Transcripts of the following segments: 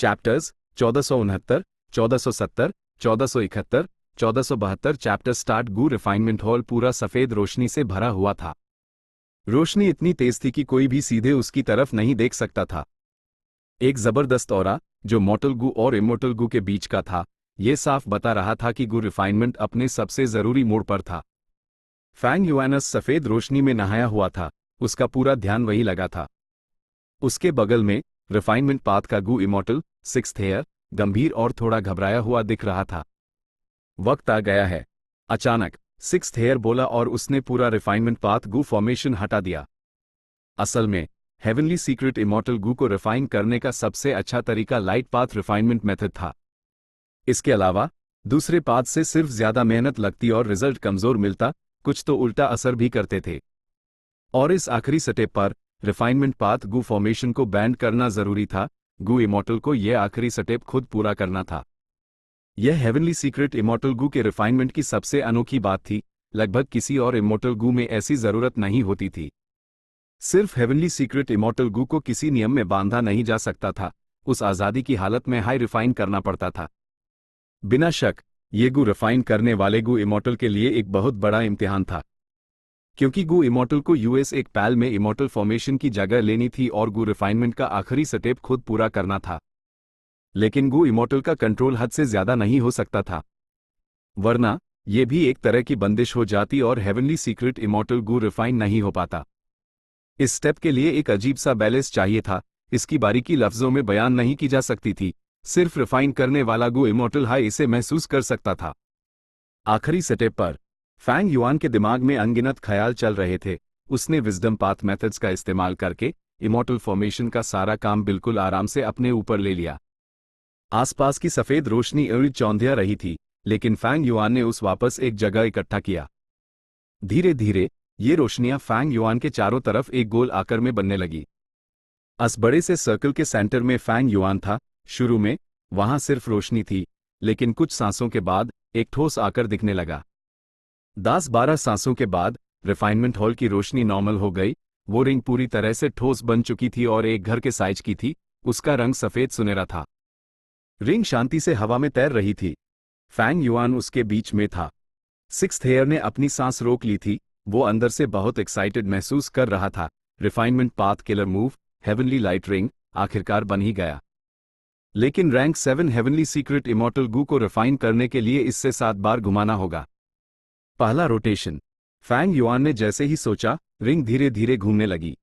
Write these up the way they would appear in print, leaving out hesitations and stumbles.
Chapters 1469, 1470, 1471, 1472। Chapter start. Gu refinement hall पूरा सफेद रोशनी से भरा हुआ था। रोशनी इतनी तेज थी कि कोई भी सीधे उसकी तरफ नहीं देख सकता था। एक जबरदस्त ऑरा, जो मॉर्टल गू और इमॉर्टल गू के बीच का था, यह साफ बता रहा था कि गू रिफाइनमेंट अपने सबसे जरूरी मोड़ पर था। फैंग युआनस सफेद रोशनी में नहाया हुआ था, उसका पूरा ध्यान वही लगा था। उसके बगल में रिफाइनमेंट पाथ का गू इमॉर्टल सिक्स्थ हेयर गंभीर और थोड़ा घबराया हुआ दिख रहा था। वक्त आ गया है, अचानक सिक्स्थ हेयर बोला और उसने पूरा रिफाइनमेंट पाथ गू फॉर्मेशन हटा दिया। असल में हेवनली सीक्रेट इमॉर्टल गू को रिफाइन करने का सबसे अच्छा तरीका लाइट पाथ रिफाइनमेंट मेथड था। इसके अलावा दूसरे पाथ से सिर्फ ज्यादा मेहनत लगती और रिजल्ट कमजोर मिलता, कुछ तो उल्टा असर भी करते थे। और इस आखिरी स्टेप पर रिफाइनमेंट पाथ गू फॉर्मेशन को बैंड करना जरूरी था। गू इमॉर्टल को यह आखिरी स्टेप खुद पूरा करना था। यह हेवनली सीक्रेट इमॉर्टल गू के रिफाइनमेंट की सबसे अनोखी बात थी। लगभग किसी और इमॉर्टल गू में ऐसी जरूरत नहीं होती थी। सिर्फ हेवनली सीक्रेट इमॉर्टल गू को किसी नियम में बांधा नहीं जा सकता था, उस आजादी की हालत में हाई रिफाइन करना पड़ता था। बिना शक ये गू रिफाइन करने वाले गू इमॉर्टल के लिए एक बहुत बड़ा इम्तिहान था, क्योंकि गू इमॉर्टल को यूएस एक पैल में इमॉर्टल फॉर्मेशन की जगह लेनी थी और गू रिफाइनमेंट का आखिरी स्टेप खुद पूरा करना था। लेकिन गू इमॉर्टल का कंट्रोल हद से ज्यादा नहीं हो सकता था, वरना यह भी एक तरह की बंदिश हो जाती और हेवनली सीक्रेट इमॉर्टल गू रिफाइन नहीं हो पाता। इस स्टेप के लिए एक अजीब सा बैलेंस चाहिए था, इसकी बारीकी लफ्जों में बयान नहीं की जा सकती थी। सिर्फ रिफाइन करने वाला गू इमॉर्टल हाई इसे महसूस कर सकता था। आखिरी स्टेप पर फैंग युआन के दिमाग में अनगिनत ख्याल चल रहे थे। उसने विजडम पाथ मेथड्स का इस्तेमाल करके इमॉर्टल फॉर्मेशन का सारा काम बिल्कुल आराम से अपने ऊपर ले लिया। आसपास की सफेद रोशनी अड़ी चौंधिया रही थी, लेकिन फैंग युआन ने उस वापस एक जगह इकट्ठा किया। धीरे धीरे ये रोशनियां फैंग युआन के चारों तरफ एक गोल आकार में बनने लगी। इस बड़े से सर्कल के सेंटर में फैंग युआन था। शुरू में वहां सिर्फ रोशनी थी, लेकिन कुछ सांसों के बाद एक ठोस आकार दिखने लगा। 10-12 सांसों के बाद रिफाइनमेंट हॉल की रोशनी नॉर्मल हो गई। वो रिंग पूरी तरह से ठोस बन चुकी थी और एक घर के साइज की थी। उसका रंग सफेद सुनहरा था। रिंग शांति से हवा में तैर रही थी। फैंग युआन उसके बीच में था। सिक्स्थ हेयर ने अपनी सांस रोक ली थी। वो अंदर से बहुत एक्साइटेड महसूस कर रहा था। Refinement path killer move heavenly light ring आखिरकार बन ही गया। लेकिन रैंक 7 हेवनली सीक्रेट इमॉर्टल गू को रिफाइन करने के लिए इससे 7 बार घुमाना होगा। पहला रोटेशन। फैंग युआन ने जैसे ही सोचा, रिंग धीरे धीरे घूमने लगी।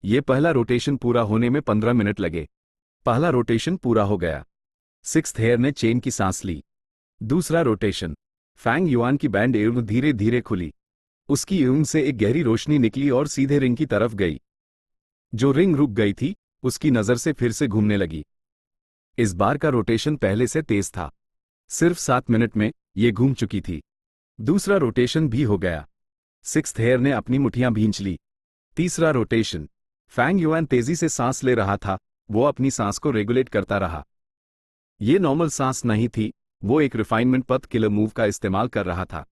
ये पहला रोटेशन पूरा होने में 15 मिनट लगे। पहला रोटेशन पूरा हो गया। सिक्स्थ हेयर ने चेन की सांस ली। दूसरा रोटेशन। फैंग युआन की बैंड एयर धीरे धीरे खुली। उसकी यूं से एक गहरी रोशनी निकली और सीधे रिंग की तरफ गई। जो रिंग रुक गई थी, उसकी नजर से फिर से घूमने लगी। इस बार का रोटेशन पहले से तेज था। सिर्फ 7 मिनट में ये घूम चुकी थी। दूसरा रोटेशन भी हो गया। सिक्स्थ हेयर ने अपनी मुठियां भींच ली। तीसरा रोटेशन। फैंग युआन तेजी से सांस ले रहा था। वो अपनी सांस को रेगुलेट करता रहा। ये नॉर्मल सांस नहीं थी, वो एक रिफाइनमेंट पथ किलर मूव का इस्तेमाल कर रहा था।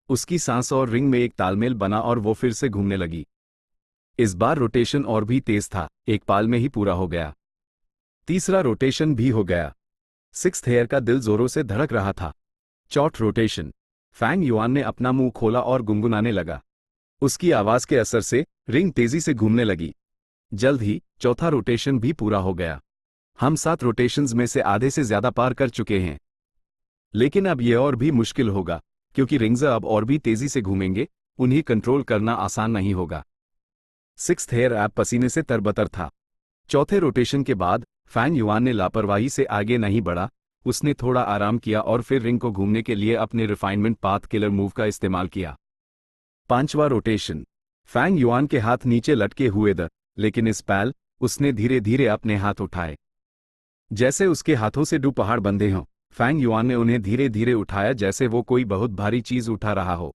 उसकी सांस और रिंग में एक तालमेल बना और वो फिर से घूमने लगी। इस बार रोटेशन और भी तेज था, एक पाल में ही पूरा हो गया। तीसरा रोटेशन भी हो गया। सिक्स्थ हेयर का दिल जोरों से धड़क रहा था। चौथा रोटेशन। फैंग युआन ने अपना मुंह खोला और गुनगुनाने लगा। उसकी आवाज के असर से रिंग तेजी से घूमने लगी। जल्द ही चौथा रोटेशन भी पूरा हो गया। हम 7 रोटेशंस में से आधे से ज्यादा पार कर चुके हैं। लेकिन अब यह और भी मुश्किल होगा, क्योंकि रिंग्स अब और भी तेजी से घूमेंगे। उन्हें कंट्रोल करना आसान नहीं होगा। सिक्स्थ हेयर ऐप पसीने से तरबतर था। चौथे रोटेशन के बाद फैंग युआन ने लापरवाही से आगे नहीं बढ़ा। उसने थोड़ा आराम किया और फिर रिंग को घूमने के लिए अपने रिफाइनमेंट पाथ किलर मूव का इस्तेमाल किया। पांचवां रोटेशन। फैंग युआन के हाथ नीचे लटके हुए थे, लेकिन इस पल उसने धीरे धीरे अपने हाथ उठाए, जैसे उसके हाथों से 2 पहाड़ बंधे हों। फैंग युआन ने उन्हें धीरे धीरे उठाया, जैसे वो कोई बहुत भारी चीज उठा रहा हो।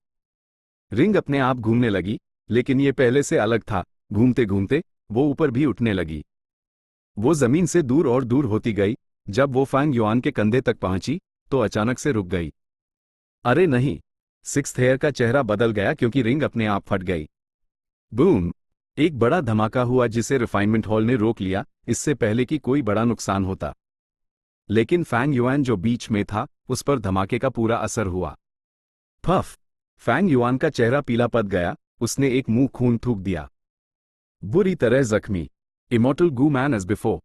रिंग अपने आप घूमने लगी, लेकिन ये पहले से अलग था। घूमते घूमते वो ऊपर भी उठने लगी। वो जमीन से दूर और दूर होती गई। जब वो फैंग युआन के कंधे तक पहुंची, तो अचानक से रुक गई। अरे नहीं! सिक्स्थ हेयर का चेहरा बदल गया, क्योंकि रिंग अपने आप फट गई। बूम! एक बड़ा धमाका हुआ जिसे रिफाइनमेंट हॉल ने रोक लिया, इससे पहले कि कोई बड़ा नुकसान होता। लेकिन फैंग युआन जो बीच में था, उस पर धमाके का पूरा असर हुआ। फफ! फैंग युआन का चेहरा पीला पड़ गया, उसने एक मुंह खून थूक दिया। बुरी तरह जख्मी। Immortal Gu man as before.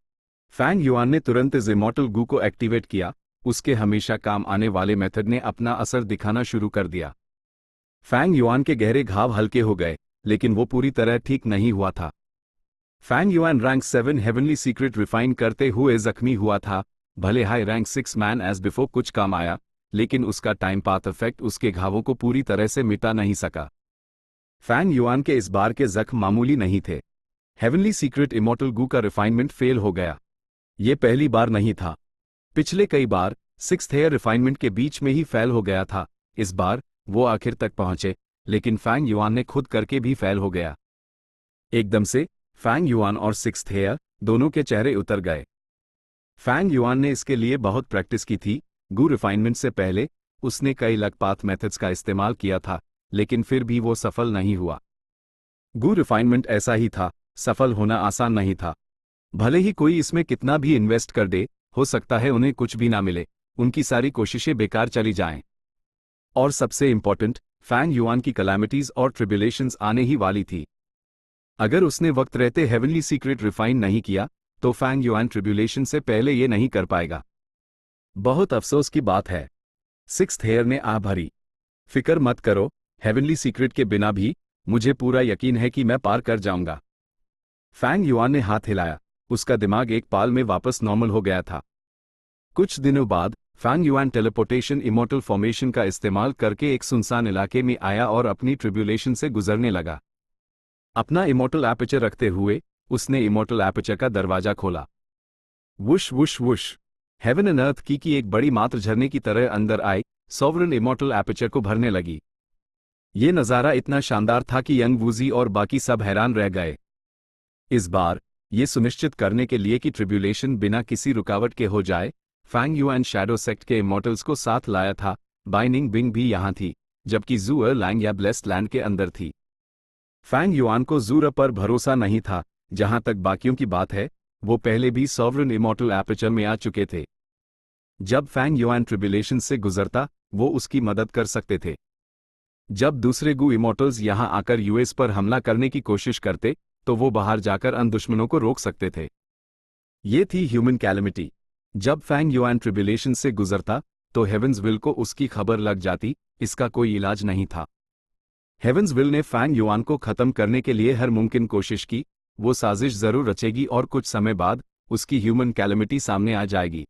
Fang Yuan ने तुरंत इस इमॉर्टल गू को एक्टिवेट किया, उसके हमेशा काम आने वाले मेथड ने अपना असर दिखाना शुरू कर दिया। फैंग युआन के गहरे घाव हल्के हो गए, लेकिन वो पूरी तरह ठीक नहीं हुआ था। Fang Yuan rank 7 heavenly secret refine करते हुए जख्मी हुआ था। भले high rank 6 man as before कुछ काम आया, लेकिन उसका टाइम पाथ इफेक्ट उसके घावों को पूरी तरह से मिटा नहीं सका। फैंग युआन के इस बार के जख्म मामूली नहीं थे। हेवनली सीक्रेट इमॉर्टल गू का रिफाइनमेंट फेल हो गया। ये पहली बार नहीं था। पिछले कई बार 6th हेयर रिफाइनमेंट के बीच में ही फेल हो गया था। इस बार वो आखिर तक पहुंचे, लेकिन फैंग युआन ने खुद करके भी फेल हो गया। एकदम से फैंग युआन और 6th हेयर दोनों के चेहरे उतर गए। फैंग युआन ने इसके लिए बहुत प्रैक्टिस की थी। गू रिफाइनमेंट से पहले उसने कई लक पाथ मेथड्स का इस्तेमाल किया था, लेकिन फिर भी वो सफल नहीं हुआ। गू रिफाइनमेंट ऐसा ही था, सफल होना आसान नहीं था। भले ही कोई इसमें कितना भी इन्वेस्ट कर दे, हो सकता है उन्हें कुछ भी ना मिले, उनकी सारी कोशिशें बेकार चली जाएं। और सबसे इंपॉर्टेंट, फैंग युआन की कैलामिटीज और ट्रिब्यूलेशंस आने ही वाली थी। अगर उसने वक्त रहते हेवनली सीक्रेट रिफाइन नहीं किया, तो फैंग युआन ट्रिब्यूलेशन से पहले ये नहीं कर पाएगा। बहुत अफसोस की बात है। 6th हेयर ने आह भरी। फिक्र मत करो, हेवनली सीक्रेट के बिना भी मुझे पूरा यकीन है कि मैं पार कर जाऊंगा। फैंग युआन ने हाथ हिलाया, उसका दिमाग एक पाल में वापस नॉर्मल हो गया था। कुछ दिनों बाद Fang Yuan teleportation immortal formation का इस्तेमाल करके एक सुनसान इलाके में आया और अपनी ट्रिब्यूलेशन से गुजरने लगा। अपना इमॉर्टल एपर्चर रखते हुए उसने इमॉर्टल एपर्चर का दरवाजा खोला। Whoosh whoosh whoosh! Haven and अर्थ की एक बड़ी मात्र झरने की तरह अंदर आई, सॉवरन इमॉर्टल एपर्चर को भरने लगी। ये नज़ारा इतना शानदार था कि यंग वूजी और बाकी सब हैरान रह गए। इस बार ये सुनिश्चित करने के लिए कि ट्रिब्यूलेशन बिना किसी रुकावट के हो जाए, फैंग युआन शैडो सेक्ट के इमॉर्टल्स को साथ लाया था। बाइनिंग बिंग भी यहाँ थी, जबकि जूअर लैंग या ब्लेस्ड लैंड के अंदर थी। फैंग युआन को जूअर पर भरोसा नहीं था। जहां तक बाकियों की बात है, वो पहले भी सॉवरन इमॉर्टल एपर्चर में आ चुके थे। जब फैंग युआन ट्रिब्यूलेशन से गुजरता, वो उसकी मदद कर सकते थे। जब दूसरे गू इमॉर्टल्स यहां आकर यूएस पर हमला करने की कोशिश करते, तो वो बाहर जाकर अन दुश्मनों को रोक सकते थे। ये थी ह्यूमन कैलेमिटी। जब फैंग युआन ट्रिब्यूलेशन से गुजरता, तो हेवंस विल को उसकी खबर लग जाती। इसका कोई इलाज नहीं था। हेवंस विल ने फैंग युआन को खत्म करने के लिए हर मुमकिन कोशिश की। वो साजिश जरूर रचेगी और कुछ समय बाद उसकी ह्यूमन कैलेमिटी सामने आ जाएगी।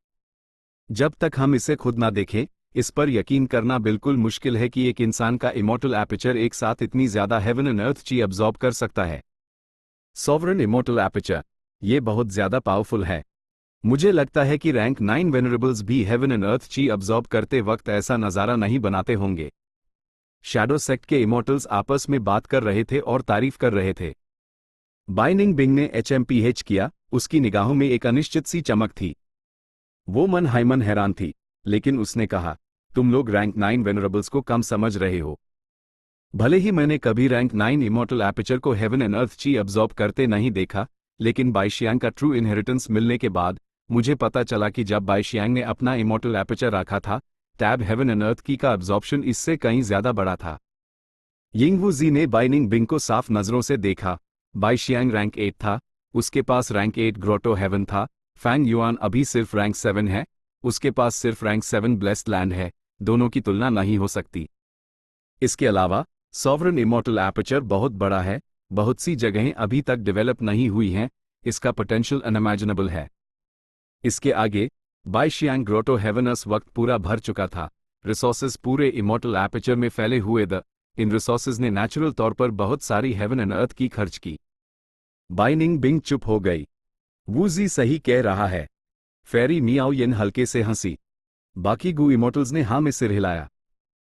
जब तक हम इसे खुद ना देखें, इस पर यकीन करना बिल्कुल मुश्किल है कि एक इंसान का इमॉर्टल एपर्चर एक साथ इतनी ज्यादा हेवन एंड अर्थ ची अब्सॉर्ब कर सकता है। सॉवरन इमॉर्टल एपर्चर, ये बहुत ज्यादा पावरफुल है। मुझे लगता है कि रैंक 9 वेनरेबल्स भी हेवन एंड अर्थ ची अब्सॉर्ब करते वक्त ऐसा नज़ारा नहीं बनाते होंगे। शैडो सेक्ट के इमॉर्टल्स आपस में बात कर रहे थे और तारीफ कर रहे थे। बाइनिंग बिंग ने HMPH किया, उसकी निगाहों में एक अनिश्चित सी चमक थी। वो मन ही मन हैरान थी, लेकिन उसने कहा, तुम लोग रैंक 9 वेनरेबल्स को कम समझ रहे हो। भले ही मैंने कभी रैंक 9 इमॉर्टल एपर्चर को हेवन एंड अर्थ ची अब्सॉर्ब करते नहीं देखा, लेकिन बाइशियांग का ट्रू इनहेरिटेंस मिलने के बाद मुझे पता चला कि जब बाइशियांग ने अपना इमॉर्टल एपर्चर रखा था, टैब हेवन एंड अर्थ की का अब्सॉर्प्शन इससे कहीं ज्यादा बड़ा था। यिंगवू जी ने बाइनिंग बिंग को साफ नजरों से देखा। बाइशियांग रैंक 8 था, उसके पास रैंक 8 ग्रोटो हेवन था। फैंग युआन अभी सिर्फ रैंक 7 है, उसके पास सिर्फ रैंक 7 ब्लेस्ड लैंड है। दोनों की तुलना नहीं हो सकती। इसके अलावा सॉवरन इमॉर्टल एपर्चर बहुत बड़ा है, बहुत सी जगहें अभी तक डेवलप नहीं हुई हैं, इसका पोटेंशियल अनइमेजिनेबल है। इसके आगे बाइशियांग ग्रोटो हेवनस वक्त पूरा भर चुका था। रिसोर्सेज पूरे इमॉर्टल एपर्चर में फैले हुए इन रिसोर्सेज ने नेचुरल तौर पर बहुत सारी हेवन एंड अर्थ की खर्च की। बाइनिंग बिंग चुप हो गई। वूजी सही कह रहा है। फेरी मियाओ येन हल्के से हंसी। बाकी गू इमॉर्टल्स ने हाँ में सिर हिलाया।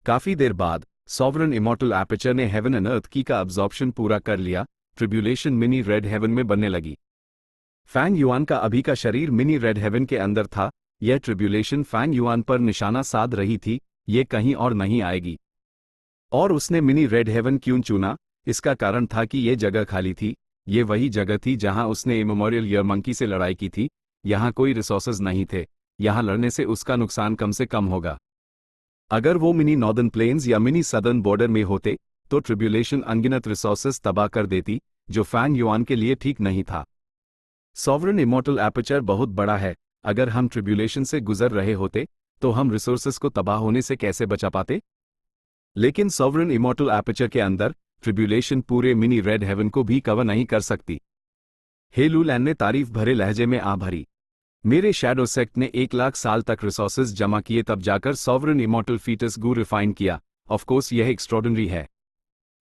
काफी देर बाद सॉवरन इमॉर्टल एपर्चर ने हेवन एंड अर्थ की का अब्सॉर्प्शन पूरा कर लिया। ट्रिब्यूलेशन मिनी रेड हेवन में बनने लगी। फैंग युआन का अभी का शरीर मिनी रेड हेवन के अंदर था। यह ट्रिब्यूलेशन फैंग युआन पर निशाना साध रही थी, ये कहीं और नहीं आएगी। और उसने मिनी रेड हेवन क्यों चुना? इसका कारण था कि यह जगह खाली थी, ये वही जगह थी जहां उसने इमेमोरियल ईयर मंकी से लड़ाई की थी। यहाँ कोई रिसोर्सेज नहीं थे, यहाँ लड़ने से उसका नुकसान कम से कम होगा। अगर वो मिनी नॉर्दर्न प्लेन्स या मिनी सदर्न बॉर्डर में होते तो ट्रिब्यूलेशन अनगिनत रिसोर्सेज तबाह कर देती, जो फैंग युआन के लिए ठीक नहीं था। सॉवरन इमॉर्टल एपर्चर बहुत बड़ा है, अगर हम ट्रिब्यूलेशन से गुजर रहे होते तो हम रिसोर्सेज को तबाह होने से कैसे बचा पाते? लेकिन सॉवरन इमॉर्टल एपर्चर के अंदर ट्रिब्यूलेशन पूरे मिनी रेड हेवन को भी कवर नहीं कर सकती। हे लुलैन ने तारीफ भरे लहजे में आ भरी। मेरे शैडो सेक्ट ने 1 लाख साल तक रिसोर्सेज जमा किए, तब जाकर सॉवरन इमॉर्टल फीटस गू रिफाइन किया। ऑफ कोर्स यह एक्स्ट्रॉर्डिनरी है।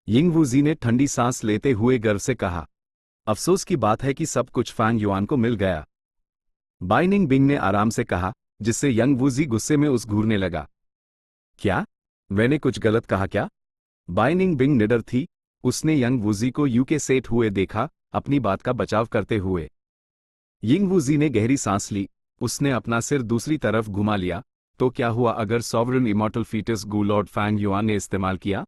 यिंग वूजी ने ठंडी सांस लेते हुए गर्व से कहा। अफसोस की बात है कि सब कुछ फैंग युआन को मिल गया। बाइनिंग बिंग ने आराम से कहा, जिससे यंग वूजी गुस्से में उस घूरने लगा। क्या? मैंने कुछ गलत कहा क्या? बाइनिंग बिंग निडर थी। उसने यंग वूजी को यूके सेट हुए देखा, अपनी बात का बचाव करते हुए। यिंग वूजी ने गहरी सांस ली। उसने अपना सिर दूसरी तरफ घुमा लिया। तो क्या हुआ अगर सॉवरन इमॉर्टल फीटस गू लॉर्ड फैंग युआन ने इस्तेमाल किया?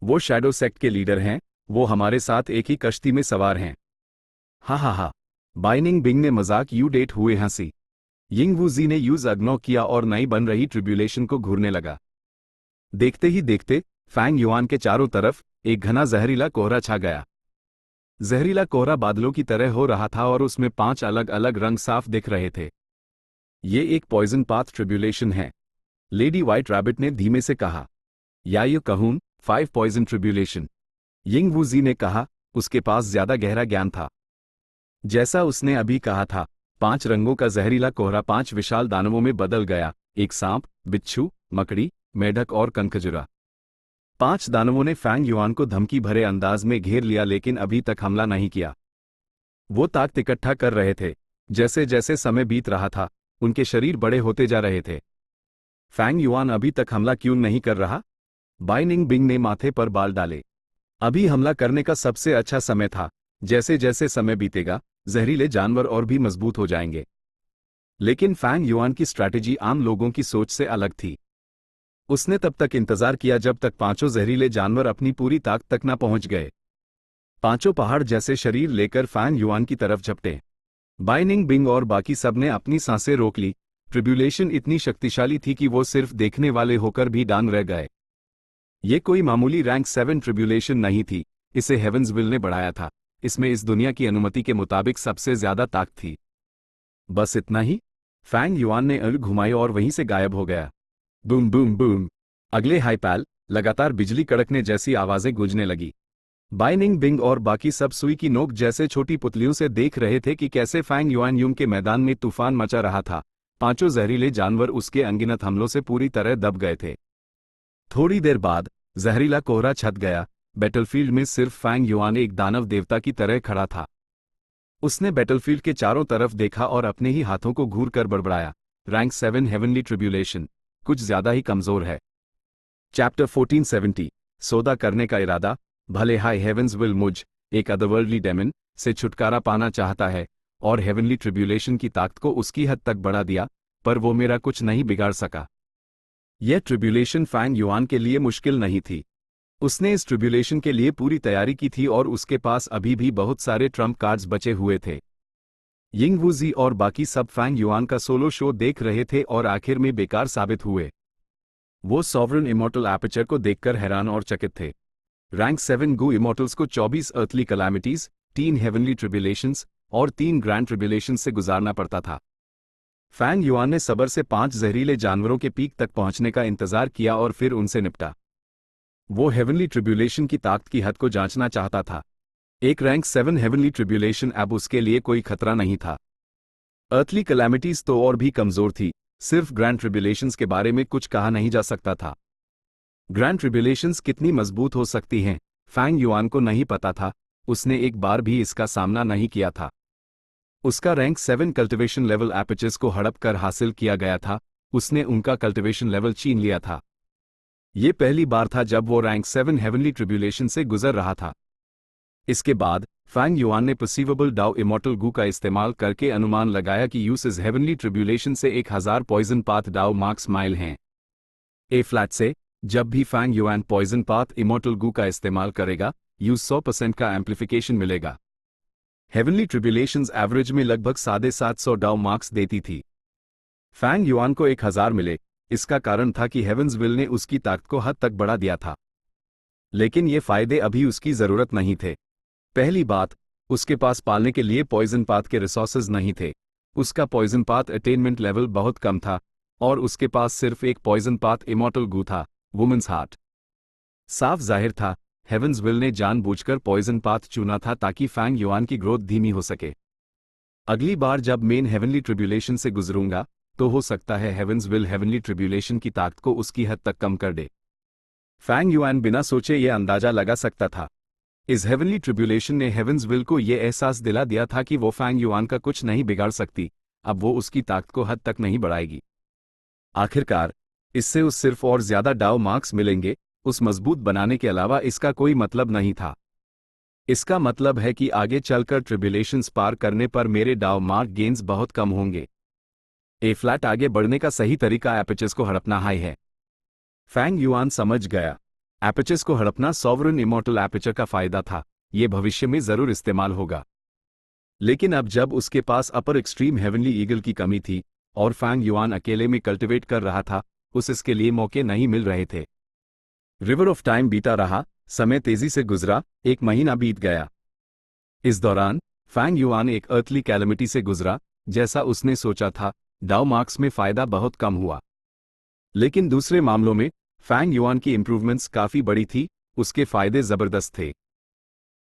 वो शैडो सेक्ट के लीडर हैं, वो हमारे साथ एक ही कश्ती में सवार हैं। हा हा हा। बाइनिंग बिंग ने मजाक यू डेट हुए हंसी। यिंग वूजी ने यूज अग्नो किया और नई बन रही ट्रिब्यूलेशन को घूरने लगा। देखते ही देखते फैंग युआन के चारों तरफ एक घना जहरीला कोहरा छा गया। जहरीला कोहरा बादलों की तरह हो रहा था और उसमें 5 अलग अलग रंग साफ दिख रहे थे। ये एक पॉइजन पाथ ट्रिब्यूलेशन है, लेडी व्हाइट रैबिट ने धीमे से कहा। या ये कहूं 5 पॉइजन ट्रिब्यूलेशन, यिंग वूजी ने कहा। उसके पास ज्यादा गहरा ज्ञान था। जैसा उसने अभी कहा था, 5 रंगों का जहरीला कोहरा 5 विशाल दानवों में बदल गया, एक सांप, बिच्छू, मकड़ी, मेढक और कनखजुरा। 5 दानवों ने फैंग युआन को धमकी भरे अंदाज में घेर लिया, लेकिन अभी तक हमला नहीं किया। वो ताकत इकट्ठा कर रहे थे। जैसे जैसे समय बीत रहा था, उनके शरीर बड़े होते जा रहे थे। फैंग युआन अभी तक हमला क्यों नहीं कर रहा? बाइनिंग बिंग ने माथे पर बाल डाले। अभी हमला करने का सबसे अच्छा समय था। जैसे जैसे समय बीतेगा, जहरीले जानवर और भी मजबूत हो जाएंगे। लेकिन फैंग युआन की स्ट्रैटेजी आम लोगों की सोच से अलग थी। उसने तब तक इंतजार किया जब तक 5 जहरीले जानवर अपनी पूरी ताकत तक न पहुंच गए। 5 पहाड़ जैसे शरीर लेकर फैंग युआन की तरफ झपटे। बाइनिंग बिंग और बाकी सब ने अपनी सांसें रोक ली। ट्रिब्यूलेशन इतनी शक्तिशाली थी कि वो सिर्फ देखने वाले होकर भी दान रह गए। ये कोई मामूली रैंक 7 ट्रिब्यूलेशन नहीं थी, इसे हेवंस विल ने बढ़ाया था। इसमें इस दुनिया की अनुमति के मुताबिक सबसे ज्यादा ताकत थी। बस इतना ही? फैंग युआन ने अंग घुमाई और वहीं से गायब हो गया। Boom boom boom. अगले हाईपैल लगातार बिजली कड़कने जैसी आवाजें गूंजने लगी। बाइनिंग बिंग और बाकी सब सुई की नोक जैसे छोटी पुतलियों से देख रहे थे कि कैसे फैंग युआन युम के मैदान में तूफान मचा रहा था। 5 जहरीले जानवर उसके अनगिनत हमलों से पूरी तरह दब गए थे। थोड़ी देर बाद जहरीला कोहरा छट गया। बैटलफील्ड में सिर्फ फैंग युआन एक दानव देवता की तरह खड़ा था। उसने बैटलफील्ड के चारों तरफ देखा और अपने ही हाथों को घूर कर बड़बड़ाया। रैंक 7 हेवनली ट्रिब्यूलेशन कुछ ज्यादा ही कमजोर है। चैप्टर 1470 सौदा करने का इरादा। भले हाई हेवंस विल मुझ एक अदरवर्ल्डली डेमन से छुटकारा पाना चाहता है और हेवनली ट्रिब्यूलेशन की ताकत को उसकी हद तक बढ़ा दिया, पर वो मेरा कुछ नहीं बिगाड़ सका। यह ट्रिब्यूलेशन फैंग युआन के लिए मुश्किल नहीं थी। उसने इस ट्रिब्यूलेशन के लिए पूरी तैयारी की थी और उसके पास अभी भी बहुत सारे ट्रम्प कार्ड्स बचे हुए थे। यिंग वूजी और बाकी सब फैंग युआन का सोलो शो देख रहे थे और आखिर में बेकार साबित हुए। वो सॉवरन इमॉर्टल एपर्चर को देखकर हैरान और चकित थे। रैंक 7 गू इमॉर्टल्स को 24 अर्थली कैलामिटीज, 3 हेवनली ट्रिब्यूलेशंस और 3 ग्रैंड ट्रिब्यूलेशंस से गुजारना पड़ता था। फैंग युआन ने सब्र से 5 जहरीले जानवरों के पीक तक पहुंचने का इंतजार किया और फिर उनसे निपटा। वो हेवनली ट्रिब्यूलेशन की ताकत की हद को जांचना चाहता था। एक रैंक 7 हेवनली ट्रिब्यूलेशन अब उसके लिए कोई खतरा नहीं था। अर्थली कैलामिटीज तो और भी कमजोर थी। सिर्फ ग्रैंड ट्रिब्यूलेशंस के बारे में कुछ कहा नहीं जा सकता था। ग्रैंड ट्रिब्यूलेशंस कितनी मजबूत हो सकती हैं, फैंग युआन को नहीं पता था। उसने एक बार भी इसका सामना नहीं किया था। उसका रैंक 7 कल्टिवेशन लेवल एपर्चर्स को हड़प कर हासिल किया गया था। उसने उनका कल्टिवेशन लेवल छीन लिया था। ये पहली बार था जब वो रैंक 7 हेवनली ट्रिब्यूलेशन से गुजर रहा था। इसके बाद फैंग युआन ने परसीवेबल डाउ इमॉर्टल गू का इस्तेमाल करके अनुमान लगाया कि यूसेस हेवनली ट्रिब्यूलेशन से 1000 पॉइजन पाथ डाउ मार्क्स माइल हैं। ए फ्लैट से जब भी Fang Yuan poison path immortal Gu का इस्तेमाल करेगा, यूज 100% का एम्प्लीफिकेशन मिलेगा। हेवनली ट्रिब्यूलेशंस एवरेज में लगभग 750 डाउ मार्क्स देती थी। फैंग युआन को 1000 मिले। इसका कारण था कि हेवंसविल ने उसकी ताकत को हद तक बढ़ा दिया था। लेकिन ये फायदे अभी उसकी जरूरत नहीं थे। पहली बात, उसके पास पालने के लिए पॉइजन पाथ के रिसोर्सेज नहीं थे। उसका पॉइजन पाथ अटेनमेंट लेवल बहुत कम था और उसके पास सिर्फ एक पॉइजन पाथ इमॉर्टल गू था, वुमेन्स हार्ट। साफ जाहिर था हेवंसविल ने जानबूझकर पॉइजन पाथ चुना था ताकि फैंग युआन की ग्रोथ धीमी हो सके। अगली बार जब मेन हेवनली ट्रिब्यूलेशन से गुजरूंगा तो हो सकता है हेवंसविल हेवनली ट्रिब्यूलेशन की ताकत को उसकी हद तक कम कर दे। फैंग युआन बिना सोचे ये अंदाजा लगा सकता था। इस हेवनली ट्रिब्यूलेशन ने हेवंसविल को यह एहसास दिला दिया था कि वो फैंग युआन का कुछ नहीं बिगाड़ सकती, अब वो उसकी ताकत को हद तक नहीं बढ़ाएगी। आखिरकार इससे उस सिर्फ और ज्यादा डाउ मार्क्स मिलेंगे, उस मजबूत बनाने के अलावा इसका कोई मतलब नहीं था। इसका मतलब है कि आगे चलकर ट्रिब्यूलेशंस पार करने पर मेरे डाउ मार्क गेन्स बहुत कम होंगे। ए फ्लैट आगे बढ़ने का सही तरीका एपेचेस को हड़पना हाई है। फैंग युआन समझ गया, एपेचेस को हड़पना सॉवरेन इमॉर्टल एपेचर का फायदा था, ये भविष्य में जरूर इस्तेमाल होगा। लेकिन अब जब उसके पास अपर एक्सट्रीम हेवनली ईगल की कमी थी और फैंग युआन अकेले में कल्टिवेट कर रहा था, इसके लिए मौके नहीं मिल रहे थे। रिवर ऑफ टाइम बीता रहा, समय तेजी से गुजरा, 1 महीना बीत गया। इस दौरान फैंग युआन एक अर्थली कैलेमिटी से गुजरा, जैसा उसने सोचा था। डाउ मार्क्स में फायदा बहुत कम हुआ। लेकिन दूसरे मामलों में फैंग युआन की इंप्रूवमेंट्स काफी बड़ी थी, उसके फायदे जबरदस्त थे।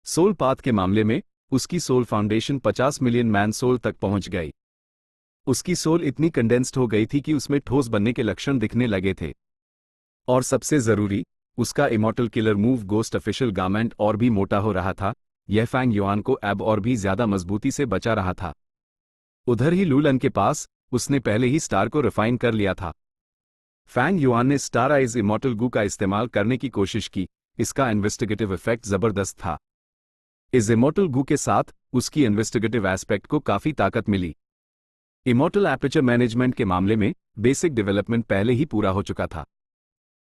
सोल पाथ के मामले में उसकी soul foundation 50 million man soul तक पहुंच गई। उसकी सोल इतनी कंडेंस्ड हो गई थी कि उसमें ठोस बनने के लक्षण दिखने लगे थे। और सबसे जरूरी, उसका immortal killer move ghost official garment और भी मोटा हो रहा था। यह फैंग युआन को अब और भी ज्यादा मजबूती से बचा रहा था। उधर ही लूलन के पास उसने पहले ही स्टार को रिफाइन कर लिया था। फैंग युआन ने स्टार आइज इमॉर्टल गू का इस्तेमाल करने की कोशिश की, इसका इन्वेस्टिगेटिव इफेक्ट जबरदस्त था। इस इमॉर्टल गू के साथ उसकी इन्वेस्टिगेटिव एस्पेक्ट को काफी ताकत मिली। इमॉर्टल एपर्चर मैनेजमेंट के मामले में बेसिक डेवलपमेंट पहले ही पूरा हो चुका था।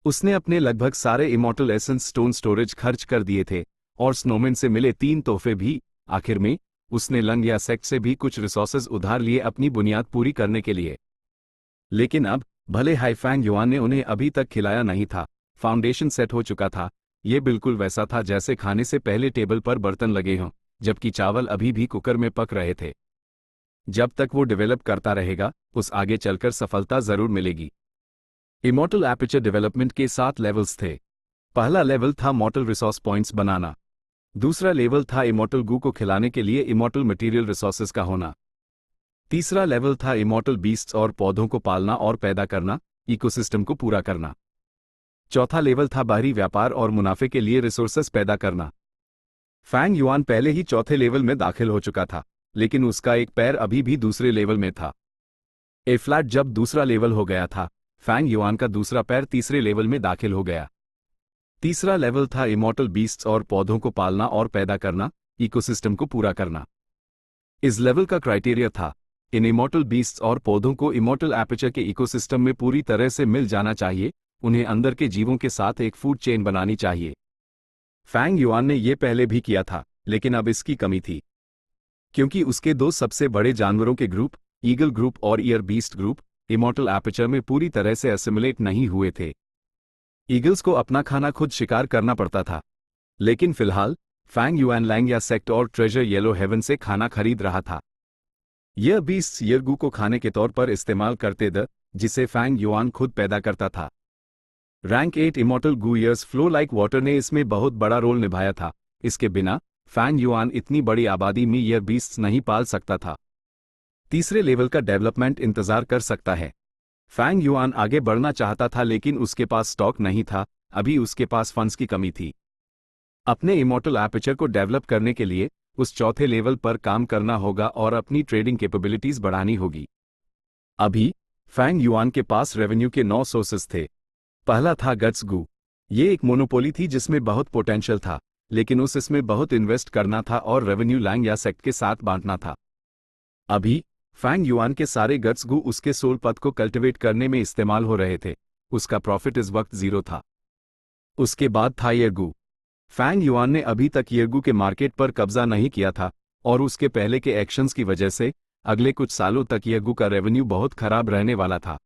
उसने अपने लगभग सारे इमॉर्टल एसेंस स्टोन स्टोरेज खर्च कर दिए थे और स्नोमैन से मिले 3 तोहफे भी। आखिर में उसने लंग या सेक्ट से भी कुछ रिसोर्सेज उधार लिए अपनी बुनियाद पूरी करने के लिए। लेकिन अब भले हाई फैंग युआन ने उन्हें अभी तक खिलाया नहीं था, फाउंडेशन सेट हो चुका था। ये बिल्कुल वैसा था जैसे खाने से पहले टेबल पर बर्तन लगे हों, जबकि चावल अभी भी कुकर में पक रहे थे। जब तक वो डेवलप करता रहेगा, उस आगे चलकर सफलता जरूर मिलेगी। इमॉर्टल एपर्चर डेवलपमेंट के 7 लेवल्स थे। पहला लेवल था मॉर्टल रिसोर्स पॉइंट्स बनाना। दूसरा लेवल था इमॉर्टल गू को खिलाने के लिए इमॉर्टल मटेरियल रिसोर्सेज का होना। तीसरा लेवल था इमॉर्टल बीस्ट्स और पौधों को पालना और पैदा करना, इकोसिस्टम को पूरा करना। चौथा लेवल था बाहरी व्यापार और मुनाफे के लिए रिसोर्सेज पैदा करना। फैंग युआन पहले ही चौथे लेवल में दाखिल हो चुका था, लेकिन उसका एक पैर अभी भी दूसरे लेवल में था। ए फ्लैट जब दूसरा लेवल हो गया था, फैंग युआन का दूसरा पैर तीसरे लेवल में दाखिल हो गया। तीसरा लेवल था इमॉर्टल बीस्ट्स और पौधों को पालना और पैदा करना, इकोसिस्टम को पूरा करना। इस लेवल का क्राइटेरिया था, इन इमॉर्टल बीस्ट्स और पौधों को इमॉर्टल एपर्चर के इकोसिस्टम में पूरी तरह से मिल जाना चाहिए, उन्हें अंदर के जीवों के साथ एक फूड चेन बनानी चाहिए। फैंग युआन ने यह पहले भी किया था, लेकिन अब इसकी कमी थी, क्योंकि उसके 2 सबसे बड़े जानवरों के ग्रुप, ईगल ग्रुप और year beast group, immortal aperture में पूरी तरह से असिमुलेट नहीं हुए थे। ईगल्स को अपना खाना खुद शिकार करना पड़ता था, लेकिन फिलहाल फैंग युआन लैंग या सेक्ट और ट्रेजर येलो हेवन से खाना खरीद रहा था। यह बीस्ट ईयर गू को खाने के तौर पर इस्तेमाल करते थे, जिसे फैंग युआन खुद पैदा करता था। रैंक 8 इमॉर्टल गू ईयर्स फ्लो लाइक वाटर ने इसमें बहुत बड़ा रोल निभाया था। इसके बिना फैंग युआन इतनी बड़ी आबादी में ईयर बीस्ट्स नहीं पाल सकता था। तीसरे लेवल का डेवलपमेंट इंतजार कर सकता है। फैंग युआन आगे बढ़ना चाहता था, लेकिन उसके पास स्टॉक नहीं था, अभी उसके पास फंड्स की कमी थी। अपने इमॉर्टल एपर्चर को डेवलप करने के लिए उस चौथे लेवल पर काम करना होगा और अपनी ट्रेडिंग कैपेबिलिटीज बढ़ानी होगी। अभी फैंग युआन के पास रेवेन्यू के 9 सोर्सेस थे। पहला था गट्स गू। ये एक मोनोपोली थी जिसमें बहुत पोटेंशियल था, लेकिन इसमें बहुत इन्वेस्ट करना था और रेवेन्यू लैंग या सेक्ट के साथ बांटना था। अभी फैंग युआन के सारे गट्स गू उसके सोल पथ को कल्टिवेट करने में इस्तेमाल हो रहे थे। उसका प्रॉफिट इस वक्त 0 था। उसके बाद था ईयर गू। फैंग युआन ने अभी तक येर्गू के मार्केट पर कब्जा नहीं किया था और उसके पहले के एक्शंस की वजह से अगले कुछ सालों तक येर्गू का रेवेन्यू बहुत खराब रहने वाला था।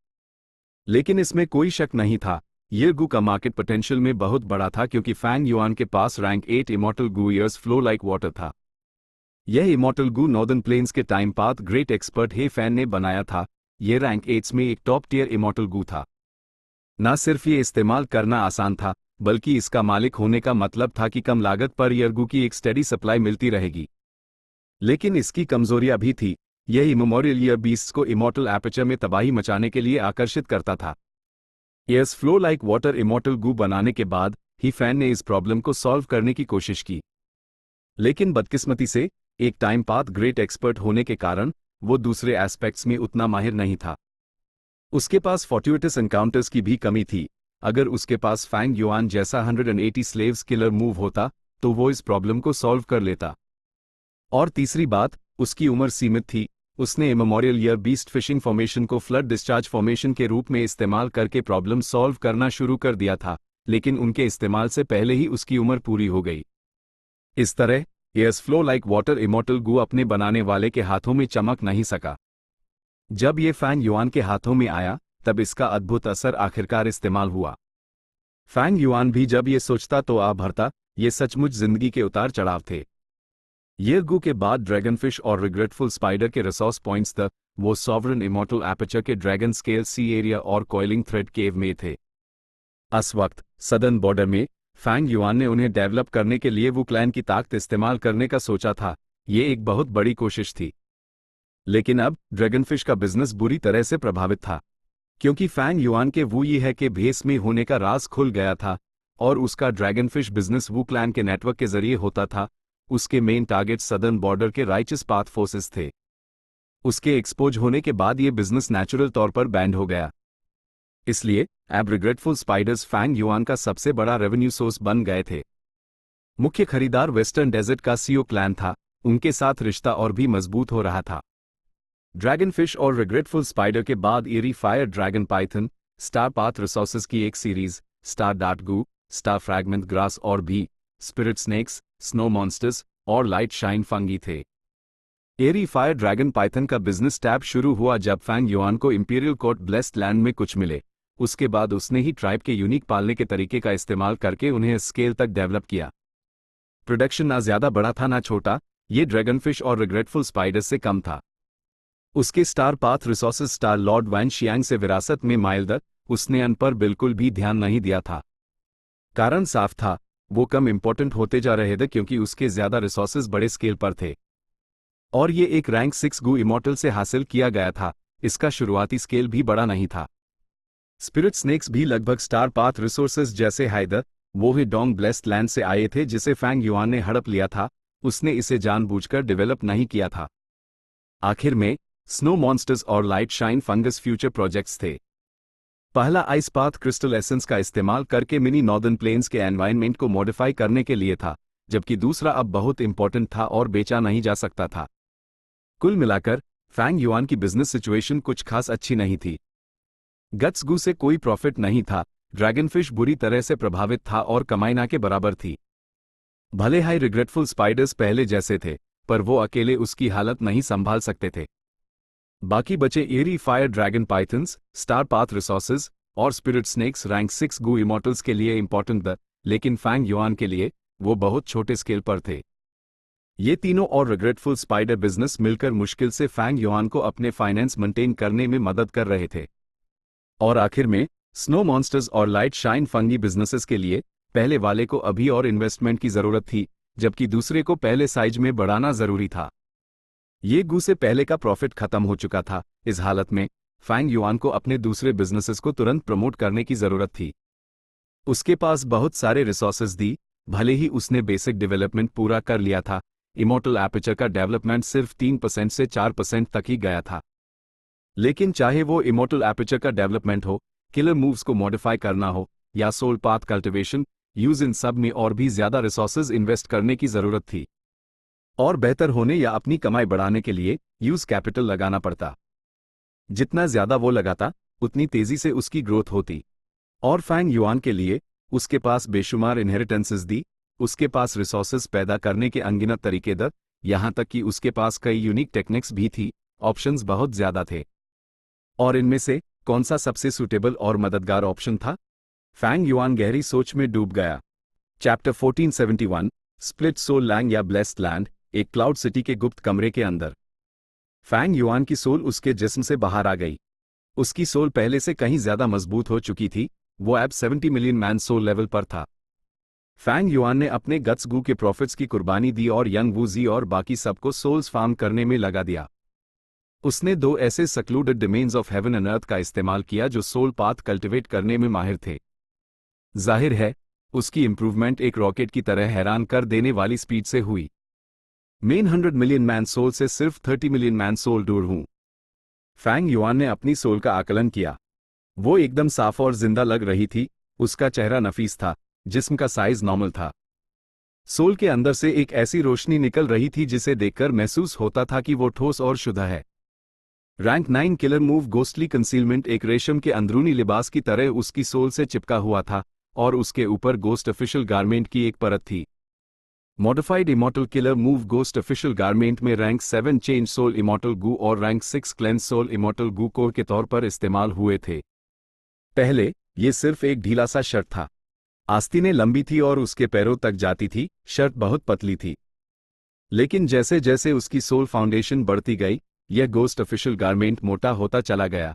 लेकिन इसमें कोई शक नहीं था, येर्गू का मार्केट पोटेंशियल में बहुत बड़ा था क्योंकि फैंग युआन के पास रैंक 8 इमॉर्टल गू ईयर्स फ्लो लाइक वाटर था। यह इमॉर्टल गू नॉर्दर्न प्लेन्स के टाइम पाथ ग्रेट एक्सपर्ट हे फैन ने बनाया था। यह रैंक 8 में एक टॉप टियर इमॉर्टल गू था। न सिर्फ ये इस्तेमाल करना आसान था, बल्कि इसका मालिक होने का मतलब था कि कम लागत पर येर्गू की एक स्टेडी सप्लाई मिलती रहेगी। लेकिन इसकी कमजोरियां भी थी। यह इमोरियल ईयर बीस्ट्स को इमॉर्टल एपर्चर में तबाही मचाने के लिए आकर्षित करता था। Airs flow like water immortal Gu बनाने के बाद ही फैन ने इस प्रॉब्लम को सॉल्व करने की कोशिश की। लेकिन बदकिस्मती से एक टाइम पाथ ग्रेट एक्सपर्ट होने के कारण वो दूसरे एस्पेक्ट्स में उतना माहिर नहीं था। उसके पास फॉर्ट्यूटस एनकाउंटर्स की भी कमी थी। अगर उसके पास फैंग युआन जैसा 180 स्लेव्स किलर मूव होता तो वो इस प्रॉब्लम को सॉल्व कर लेता। और तीसरी बात, उसकी उम्र सीमित थी। उसने immemorial year beast fishing formation को फ्लड डिस्चार्ज फॉर्मेशन के रूप में इस्तेमाल करके प्रॉब्लम सॉल्व करना शुरू कर दिया था, लेकिन उनके इस्तेमाल से पहले ही उसकी उम्र पूरी हो गई। इस तरह airs flow like water immortal Gu अपने बनाने वाले के हाथों में चमक नहीं सका। जब ये फैंग युआन के हाथों में आया तब इसका अद्भुत असर आखिरकार इस्तेमाल हुआ। फैंग युआन भी जब ये सोचता तो आ भरता। ये सचमुच जिंदगी के उतार चढ़ाव थे। येर्गू के बाद ड्रैगनफिश और रिग्रेटफुल स्पाइडर के रिसोर्स पॉइंट्स तक वो सॉवरन इमॉर्टल एपर्चर के ड्रैगन स्केल सी एरिया और कॉइलिंग थ्रेड केव में थे। इस वक्त सदर्न बॉर्डर में फैंग युआन ने उन्हें डेवलप करने के लिए वो क्लैन की ताकत इस्तेमाल करने का सोचा था। ये एक बहुत बड़ी कोशिश थी। लेकिन अब ड्रैगनफिश का बिजनेस बुरी तरह से प्रभावित था, क्योंकि फैंग युआन के वू ये है कि भेस में होने का राज खुल गया था और उसका ड्रैगनफिश बिजनेस वू क्लैन के नेटवर्क के जरिए होता था। उसके मेन टारगेट सदर्न बॉर्डर के राइचस पाथ फोर्सेस थे। उसके एक्सपोज होने के बाद ये बिजनेस नेचुरल तौर पर बैंड हो गया। इसलिए अब रिग्रेटफुल स्पाइडर्स फैंग युआन का सबसे बड़ा रेवेन्यू सोर्स बन गए थे। मुख्य खरीदार वेस्टर्न डेजर्ट का सीओ क्लैन था। उनके साथ रिश्ता और भी मजबूत हो रहा था। ड्रैगनफिश और रिग्रेटफुल स्पाइडर के बाद airy fire dragon python, star path resources की एक series, star dart Gu, star fragment grass और भी स्पिरिट स्नेक्स, स्नो मॉन्स्टर्स और लाइट शाइन फंगी थे। एरी फायर ड्रैगन पाइथन का बिजनेस टैब शुरू हुआ जब फैंग युआन को इंपीरियल कोर्ट ब्लेस्ड लैंड में कुछ मिले। उसके बाद उसने ही ट्राइब के यूनिक पालने के तरीके का इस्तेमाल करके उन्हें स्केल तक डेवलप किया। प्रोडक्शन ना ज्यादा बड़ा था ना छोटा। ये ड्रैगनफिश और रिग्रेटफुल स्पाइडर से कम था। उसके star path resources star lord Wan Xiang से विरासत में माइल्डर। उसने अन पर बिल्कुल भी ध्यान नहीं दिया था। कारण साफ था, वो कम इंपॉर्टेंट होते जा रहे थे क्योंकि उसके ज्यादा रिसोर्सेज बड़े स्केल पर थे। और ये एक रैंक 6 गू इमॉर्टल से हासिल किया गया था। इसका शुरुआती स्केल भी बड़ा नहीं था। स्पिरिट स्नेक्स भी लगभग स्टार पाथ रिसोर्सेज जैसे हाइदर वो ही डोंग ब्लेस्ड लैंड से आए थे जिसे फैंग युआन ने हड़प लिया था। उसने इसे जानबूझकर डेवलप नहीं किया था। आखिर में स्नो मॉन्स्टर्स और light shine fungus future projects थे। पहला आइस पाथ क्रिस्टल एसेंस का इस्तेमाल करके मिनी नॉर्दर्न प्लेन्स के एनवायरनमेंट को मॉडिफाई करने के लिए था, जबकि दूसरा अब बहुत इंपॉर्टेंट था और बेचा नहीं जा सकता था। कुल मिलाकर फैंग युआन की बिजनेस सिचुएशन कुछ खास अच्छी नहीं थी। गट्स गू से कोई प्रॉफिट नहीं था। ड्रैगनफिश बुरी तरह से प्रभावित था और कमाई ना के बराबर थी। भले हाई रिग्रेटफुल स्पाइडर्स पहले जैसे थे, पर वो अकेले उसकी हालत नहीं संभाल सकते थे। बाकी बचे airy fire dragon pythons, star path resources और spirit snakes rank 6 Gu immortals के लिए इंपॉर्टेंट थे, लेकिन फैंग युआन के लिए वो बहुत छोटे स्केल पर थे। ये तीनों और रिग्रेटफुल स्पाइडर बिजनेस मिलकर मुश्किल से फैंग युआन को अपने फाइनेंस मेंटेन करने में मदद कर रहे थे। और आखिर में स्नो मॉन्स्टर्स और लाइट शाइन फंगी बिजनेसेस के लिए पहले वाले को अभी और इन्वेस्टमेंट की जरूरत थी, जबकि दूसरे को पहले साइज में बढ़ाना जरूरी था। ये गू से पहले का प्रॉफिट खत्म हो चुका था। इस हालत में फैंग युआन को अपने दूसरे बिजनेसेस को तुरंत प्रमोट करने की जरूरत थी। उसके पास बहुत सारे रिसोर्सेज दी। भले ही उसने बेसिक डेवलपमेंट पूरा कर लिया था, इमॉर्टल एपर्चर का डेवलपमेंट सिर्फ 3% से 4% तक ही गया था। लेकिन चाहे वो इमॉर्टल एपर्चर का डेवलपमेंट हो, किलर मूव्स को मॉडिफाई करना हो या सोल पाथ कल्टिवेशन, यूज इन सब में और भी ज्यादा रिसोर्सेज इन्वेस्ट करने की जरूरत थी। और बेहतर होने या अपनी कमाई बढ़ाने के लिए यूज कैपिटल लगाना पड़ता। जितना ज्यादा वो लगाता उतनी तेजी से उसकी ग्रोथ होती। और फैंग युआन के लिए उसके पास बेशुमार इनहेरिटेंसेस दी, उसके पास रिसोर्सेज पैदा करने के अनगिनत तरीके थे, यहां तक कि उसके पास कई यूनिक टेक्निक्स भी थी, ऑप्शंस बहुत ज्यादा थे। और इनमें से कौन सा सबसे सूटेबल और मददगार ऑप्शन था? फैंग युआन गहरी सोच में डूब गया। चैप्टर 1471, स्प्लिट सोल लैंग या ब्लेस्ड लैंड, एक क्लाउड सिटी के गुप्त कमरे के अंदर। फैंग युआन की सोल उसके जिस्म से बाहर आ गई। उसकी सोल पहले से कहीं ज्यादा मजबूत हो चुकी थी, वो अब 70 मिलियन मैन सोल लेवल पर था। फैंग युआन ने अपने गट्स गू के प्रॉफिट्स की कुर्बानी दी और यंग वूजी और बाकी सबको सोल्स फार्म करने में लगा दिया। उसने 2 ऐसे secluded domains of heaven and earth का इस्तेमाल किया जो सोल पाथ कल्टिवेट करने में माहिर थे। जाहिर है, उसकी इंप्रूवमेंट एक रॉकेट की तरह हैरान कर देने वाली स्पीड से हुई। मेन 100 मिलियन मैन सोल से सिर्फ 30 मिलियन मैन सोल दूर हूं। फैंग युआन ने अपनी सोल का आकलन किया। वो एकदम साफ और जिंदा लग रही थी, उसका चेहरा नफीस था, जिस्म का साइज नॉर्मल था। सोल के अंदर से एक ऐसी रोशनी निकल रही थी जिसे देखकर महसूस होता था कि वो ठोस और शुद्ध है। Rank 9 killer move ghostly concealment एक रेशम के अंदरूनी लिबास की तरह उसकी सोल से चिपका हुआ था, और उसके ऊपर गोस्ट ऑफिशियल गारमेंट की एक परत थी। Modified immortal killer move ghost official garment में रैंक 7 चेंज सोल इमॉर्टल गू और रैंक 6 क्लेंस सोल इमॉर्टल गू कोर के तौर पर इस्तेमाल हुए थे। पहले ये सिर्फ एक ढीला सा शर्ट था। आस्तीनें लंबी थी और उसके पैरों तक जाती थी, शर्ट बहुत पतली थी। लेकिन जैसे जैसे उसकी सोल फाउंडेशन बढ़ती गई, यह गोस्ट ऑफिशियल गारमेंट मोटा होता चला गया।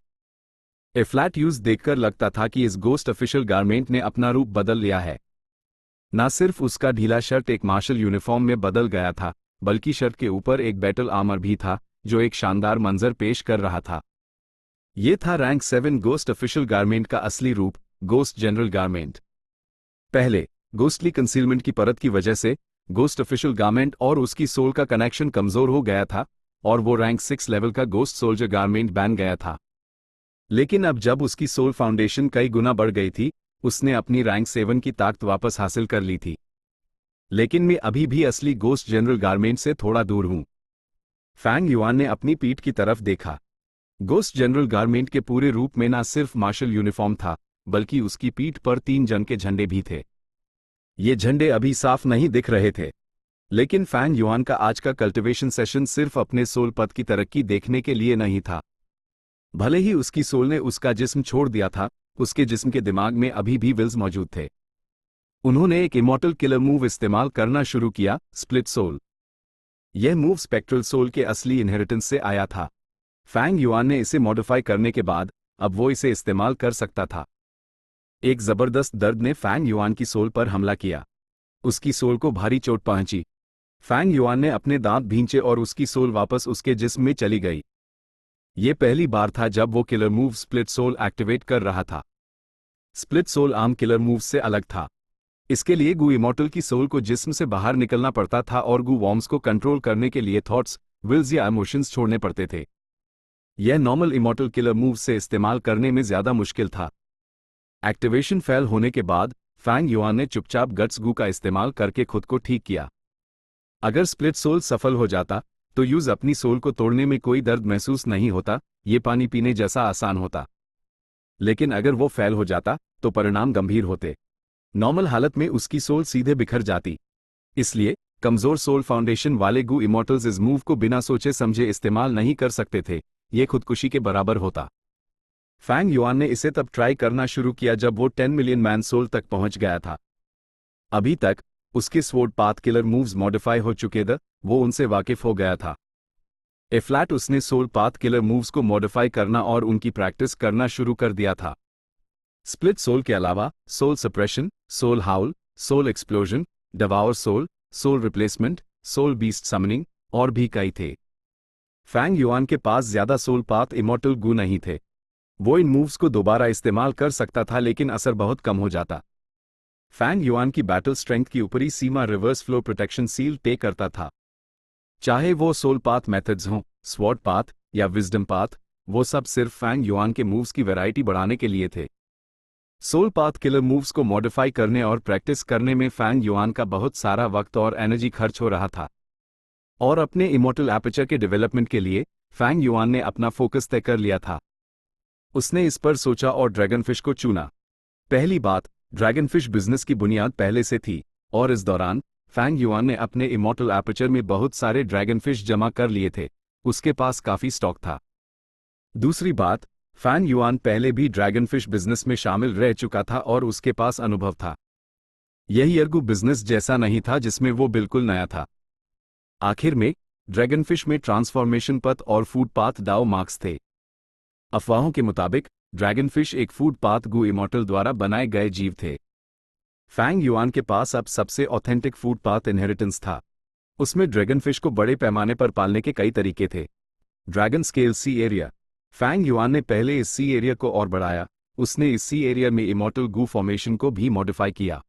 ए फ्लैट यूज देखकर लगता था कि इस गोस्ट ऑफिशियल गारमेंट ने अपना रूप बदल लिया है। ना सिर्फ उसका ढीला शर्ट एक मार्शल यूनिफॉर्म में बदल गया था, बल्कि शर्ट के ऊपर एक बैटल आर्मर भी था, जो एक शानदार मंजर पेश कर रहा था। ये था रैंक 7 गोस्ट ऑफिशियल गारमेंट का असली रूप, गोस्ट जनरल गारमेंट। पहले गोस्टली कंसीलमेंट की परत की वजह से गोस्ट ऑफिशियल गारमेंट और उसकी सोल का कनेक्शन कमजोर हो गया था, और वो रैंक 6 लेवल का गोस्ट सोल्जर गारमेंट बन गया था। लेकिन अब जब उसकी सोल फाउंडेशन कई गुना बढ़ गई थी, उसने अपनी रैंक 7 की ताकत वापस हासिल कर ली थी। लेकिन मैं अभी भी असली गोस्ट जनरल गारमेंट से थोड़ा दूर हूं। फैंग युआन ने अपनी पीठ की तरफ देखा। गोस्ट जनरल गारमेंट के पूरे रूप में न सिर्फ मार्शल यूनिफॉर्म था, बल्कि उसकी पीठ पर 3 जंग के झंडे भी थे। ये झंडे अभी साफ नहीं दिख रहे थे, लेकिन फैंग युआन का आज का कल्टिवेशन सेशन सिर्फ अपने सोल पथ की तरक्की देखने के लिए नहीं था। भले ही उसकी सोल ने उसका जिस्म छोड़ दिया था, उसके जिस्म के दिमाग में अभी भी विल्स मौजूद थे। उन्होंने एक इमॉर्टल किलर मूव इस्तेमाल करना शुरू किया, स्प्लिट सोल। यह मूव स्पेक्ट्रल सोल के असली इनहेरिटेंस से आया था। फैंग युआन ने इसे मॉडिफाई करने के बाद अब वो इसे इस्तेमाल कर सकता था। एक जबरदस्त दर्द ने फैंग युआन की सोल पर हमला किया। उसकी सोल को भारी चोट पहुंची। फैंग युआन ने अपने दांत भींचे और उसकी सोल वापस उसके जिस्म में चली गई। ये पहली बार था जब वो killer move split soul activate कर रहा था। स्प्लिट सोल आम किलर मूव से अलग था। इसके लिए गू इमॉर्टल की सोल को जिस्म से बाहर निकलना पड़ता था और गू वॉर्म्स को कंट्रोल करने के लिए थॉट्स, विल्स या इमोशंस छोड़ने पड़ते थे। यह नॉर्मल इमॉर्टल किलर मूव से इस्तेमाल करने में ज्यादा मुश्किल था। एक्टिवेशन फेल होने के बाद फैंग युआन ने चुपचाप गट्स गू का इस्तेमाल करके खुद को ठीक किया। अगर स्प्लिट सोल सफल हो जाता तो यूज अपनी सोल को तोड़ने में कोई दर्द महसूस नहीं होता, ये पानी पीने जैसा आसान होता। लेकिन अगर वो फेल हो जाता तो परिणाम गंभीर होते। नॉर्मल हालत में उसकी सोल सीधे बिखर जाती। इसलिए कमजोर सोल फाउंडेशन वाले गू इमॉर्टल्स इस मूव को बिना सोचे समझे इस्तेमाल नहीं कर सकते थे, ये खुदकुशी के बराबर होता। फैंग युआन ने इसे तब ट्राई करना शुरू किया जब वो 10 मिलियन मैन सोल तक पहुंच गया था। अभी तक उसके sword path killer moves modify हो चुके थे, वो उनसे वाकिफ हो गया था। ए फ्लैट उसने सोल पाथ किलर मूव्स को मॉडिफाई करना और उनकी प्रैक्टिस करना शुरू कर दिया था। स्प्लिट सोल के अलावा soul suppression, soul howl, soul explosion, devour soul, soul replacement, soul beast summoning और भी कई थे। फैंग युआन के पास ज्यादा सोल पाथ इमॉर्टल गू नहीं थे। वो इन मूव्स को दोबारा इस्तेमाल कर सकता था, लेकिन असर बहुत कम हो जाता। फैंग युआन की बैटल स्ट्रेंथ की ऊपरी सीमा रिवर्स फ्लो प्रोटेक्शन सील पे करता था। चाहे वो सोल पाथ मेथड्स हों, स्वॉर्ड पाथ या विजडम पाथ, वो सब सिर्फ फैंग युआन के मूव्स की वैरायटी बढ़ाने के लिए थे। सोल पाथ किलर मूव्स को मॉडिफाई करने और प्रैक्टिस करने में फैंग युआन का बहुत सारा वक्त और एनर्जी खर्च हो रहा था। और अपने इमॉर्टल एपर्चर के डेवलपमेंट के लिए फैंग युआन ने अपना फोकस तय कर लिया था। उसने इस पर सोचा और ड्रैगनफिश को चुना। पहली बात, ड्रैगनफिश बिजनेस की बुनियाद पहले से थी और इस दौरान फैंग युआन ने अपने इमॉर्टल एपर्चर में बहुत सारे ड्रैगनफिश जमा कर लिए थे। उसके पास काफी स्टॉक था। दूसरी बात, फैंग युआन पहले भी ड्रैगनफिश बिजनेस में शामिल रह चुका था और उसके पास अनुभव था। यही अर्गू बिजनेस जैसा नहीं था जिसमें वो बिल्कुल नया था। आखिर में ड्रैगनफिश में ट्रांसफॉर्मेशन पथ और फूड पाथ डाओ मार्क्स थे। अफवाहों के मुताबिक ड्रैगनफिश एक फूड पाथ गू इमॉर्टल द्वारा बनाए गए जीव थे। फैंग युआन के पास अब सबसे ऑथेंटिक फूड पाथ इनहेरिटेंस था। उसमें ड्रैगनफिश को बड़े पैमाने पर पालने के कई तरीके थे। Dragon scale sea area. Fang Yuan ने पहले इस सी एरिया को और बढ़ाया। उसने इस सी एरिया में इमॉर्टल गू फॉर्मेशन को भी मॉडिफाई किया।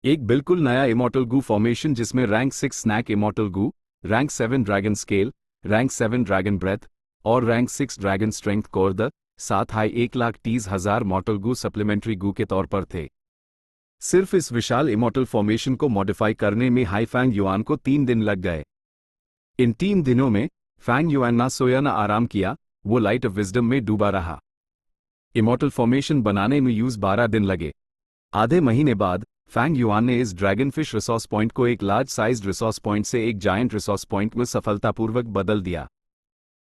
एक बिल्कुल नया इमॉर्टल गू फॉर्मेशन जिसमें rank 6 snake immortal Gu, rank 7 dragon scale, rank 7 dragon breath और रैंक 6 ड्रैगन स्ट्रेंथ कोर साथ हाई 1,30,000 मॉर्टल गू सप्लीमेंट्री गू के तौर पर थे। सिर्फ इस विशाल इमॉर्टल फॉर्मेशन को मॉडिफाई करने में हाई फैंग युआन को 3 दिन लग गए। इन 3 दिनों में फैंग युआन ना सोया ना आराम किया, वो लाइट ऑफ विजडम में डूबा रहा। इमॉर्टल फॉर्मेशन बनाने में 12 दिन लगे। आधे महीने बाद फैंग युआन ने इस ड्रैगनफिश रिसोर्स पॉइंट को एक लार्ज साइज्ड रिसोर्स पॉइंट से एक जायंट रिसोर्स पॉइंट में सफलतापूर्वक बदल दिया।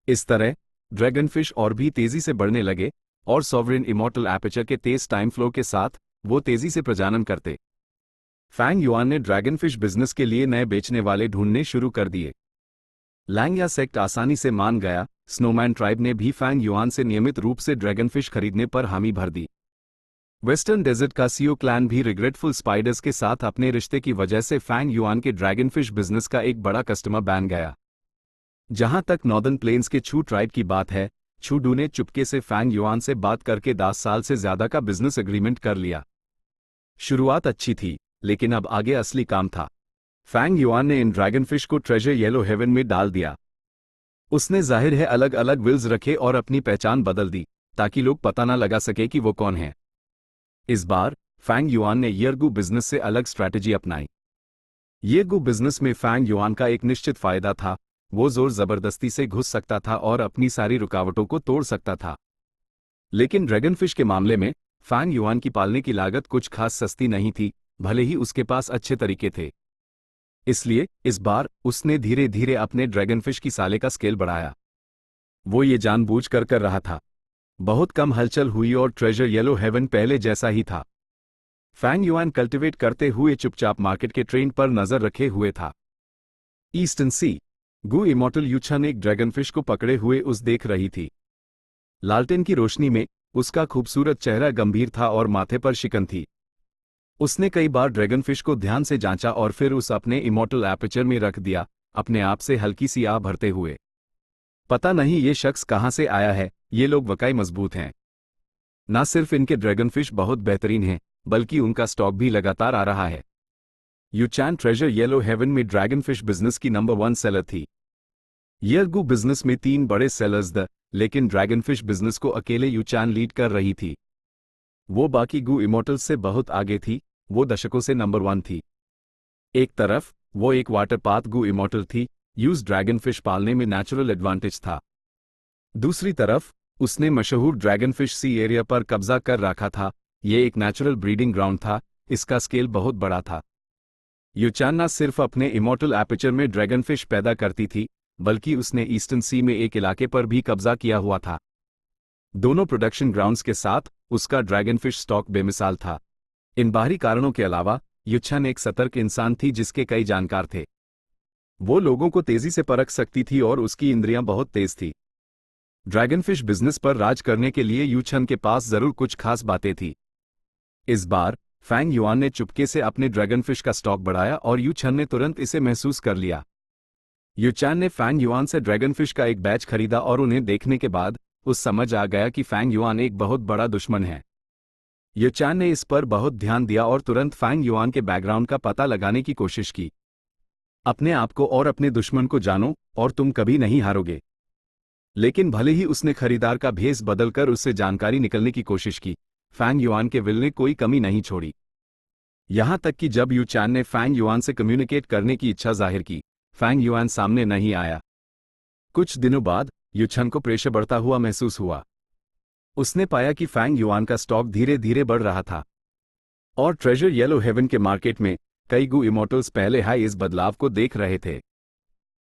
इस तरह ड्रैगनफिश और भी तेजी से बढ़ने लगे और सॉवरेन इमॉर्टल एपर्चर के तेज टाइम फ्लो के साथ वो तेजी से प्रजनन करते। फैंग युआन ने ड्रैगनफिश बिजनेस के लिए नए बेचने वाले ढूंढने शुरू कर दिए। लैंगया सेक्ट आसानी से मान गया। स्नोमैन ट्राइब ने भी फैंग युआन से नियमित रूप से ड्रैगनफिश खरीदने पर हामी भर दी। वेस्टर्न डेजर्ट का सीओ क्लैन भी रिग्रेटफुल स्पाइडर्स के साथ अपने रिश्ते की वजह से फैंग युआन के ड्रैगनफिश बिजनेस का एक बड़ा कस्टमर बन गया। जहां तक नॉर्दर्न प्लेन्स के छू ट्राइब की बात है, छूडू ने चुपके से फैंग युआन से बात करके 10 साल से ज्यादा का बिजनेस एग्रीमेंट कर लिया। शुरुआत अच्छी थी, लेकिन अब आगे असली काम था। फैंग युआन ने इन ड्रैगनफिश को ट्रेजर येलो हेवन में डाल दिया। उसने जाहिर है अलग अलग विल्स रखे और अपनी पहचान बदल दी ताकि लोग पता न लगा सके कि वो कौन है। इस बार फैंग युआन ने येरगू बिजनेस से अलग स्ट्रैटेजी अपनाई। येरगू बिजनेस में फैंग युआन का एक निश्चित फायदा था, वो जोर जबरदस्ती से घुस सकता था और अपनी सारी रुकावटों को तोड़ सकता था। लेकिन ड्रैगनफिश के मामले में फैंग युआन की पालने की लागत कुछ खास सस्ती नहीं थी, भले ही उसके पास अच्छे तरीके थे। इसलिए इस बार उसने धीरे धीरे अपने ड्रैगनफिश की साले का स्केल बढ़ाया। वो ये जानबूझकर कर रहा था। बहुत कम हलचल हुई और ट्रेजर येलो हेवन पहले जैसा ही था। फैंग युआन कल्टिवेट करते हुए चुपचाप मार्केट के ट्रेंड पर नजर रखे हुए था। ईस्टर्न सी गू इमॉर्टल यूचन एक ड्रैगनफिश को पकड़े हुए उस देख रही थी। लालटेन की रोशनी में उसका खूबसूरत चेहरा गंभीर था और माथे पर शिकन थी। उसने कई बार ड्रैगनफिश को ध्यान से जांचा और फिर उस अपने इमॉर्टल एपर्चर में रख दिया, अपने आप से हल्की सी आह भरते हुए। पता नहीं ये शख्स कहां से आया है, ये लोग वाकई मजबूत हैं। ना सिर्फ इनके ड्रैगनफिश बहुत बेहतरीन हैं, बल्कि उनका स्टॉक भी लगातार आ रहा है। यूचैन ट्रेजर येलो हेवन में ड्रैगनफिश बिजनेस की नंबर 1 सेलर थी। येरगू बिजनेस में 3 बड़े सेलर्स लेकिन ड्रैगनफिश बिजनेस को अकेले यूचैन लीड कर रही थी। वो बाकी गू इमॉर्टल्स से बहुत आगे थी, वो दशकों से नंबर 1 थी। एक तरफ वो एक वाटर पाथ गू इमॉर्टल थी, यूज ड्रैगनफिश पालने में नेचुरल एडवांटेज था। दूसरी तरफ उसने मशहूर ड्रैगनफिश सी एरिया पर कब्जा कर रखा था। ये एक नेचुरल ब्रीडिंग ग्राउंड था, इसका स्केल बहुत बड़ा था। यूचैन न सिर्फ अपने इमॉर्टल एपर्चर में ड्रैगनफिश पैदा करती थी, बल्कि उसने ईस्टर्न सी में एक इलाके पर भी कब्जा किया हुआ था। दोनों प्रोडक्शन ग्राउंड्स के साथ उसका ड्रैगनफिश स्टॉक बेमिसाल था। इन बाहरी कारणों के अलावा यूचैन एक सतर्क इंसान थी जिसके कई जानकार थे। वो लोगों को तेजी से परख सकती थी और उसकी इंद्रियां बहुत तेज थी। ड्रैगनफिश बिजनेस पर राज करने के लिए यूचैन के पास जरूर कुछ खास बातें थी। इस बार फैंग युआन ने चुपके से अपने ड्रैगनफिश का स्टॉक बढ़ाया और यूचैन ने तुरंत इसे महसूस कर लिया। यूचैन ने फैंग युआन से ड्रैगनफिश का एक बैच खरीदा और उन्हें देखने के बाद उस समझ आ गया कि फैंग युआन एक बहुत बड़ा दुश्मन है। यूचैन ने इस पर बहुत ध्यान दिया और तुरंत फैंग युआन के बैकग्राउंड का पता लगाने की कोशिश की। अपने आप को और अपने दुश्मन को जानो और तुम कभी नहीं हारोगे। लेकिन भले ही उसने खरीदार का भेस बदलकर उससे जानकारी निकलने की कोशिश की, फैंग युआन के विल ने कोई कमी नहीं छोड़ी। यहां तक कि जब यूचैन ने फैंग युआन से कम्युनिकेट करने की इच्छा जाहिर की, फैंग युआन सामने नहीं आया। कुछ दिनों बाद यूचैन को प्रेशर बढ़ता हुआ महसूस हुआ। उसने पाया कि फैंग युआन का स्टॉक धीरे धीरे बढ़ रहा था और ट्रेजर येलो हेवन के मार्केट में कई गु इमोर्टल्स पहले हाई इस बदलाव को देख रहे थे।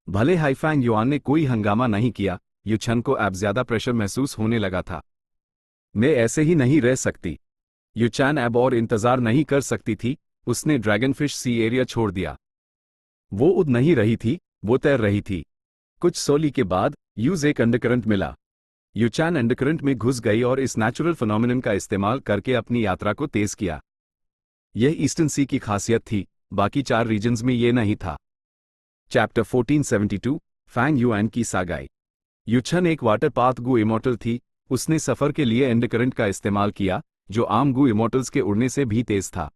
भले हाईफैंग युआन ने कोई हंगामा नहीं किया, युछन को अब ज्यादा प्रेशर महसूस होने लगा था। मैं ऐसे ही नहीं रह सकती। युचान अब और इंतजार नहीं कर सकती थी। उसने ड्रैगनफिश सी एरिया छोड़ दिया। वो उड़ नहीं रही थी, वो तैर रही थी। कुछ सोली के बाद यूज एक अंडरकरंट मिला। युचान अंडरकरंट में घुस गई और इस नेचुरल फिनोमिनन का इस्तेमाल करके अपनी यात्रा को तेज किया। यह ईस्टर्न सी की खासियत थी, बाकी 4 रीजन्स में यह नहीं था। चैप्टर 1472 फैंग युआन की सागाई। युछन एक वाटर पाथ गु इमोर्टल थी। उसने सफर के लिए अंडरकरंट का इस्तेमाल किया, जो आम गु इमोर्टल्स के उड़ने से भी तेज था।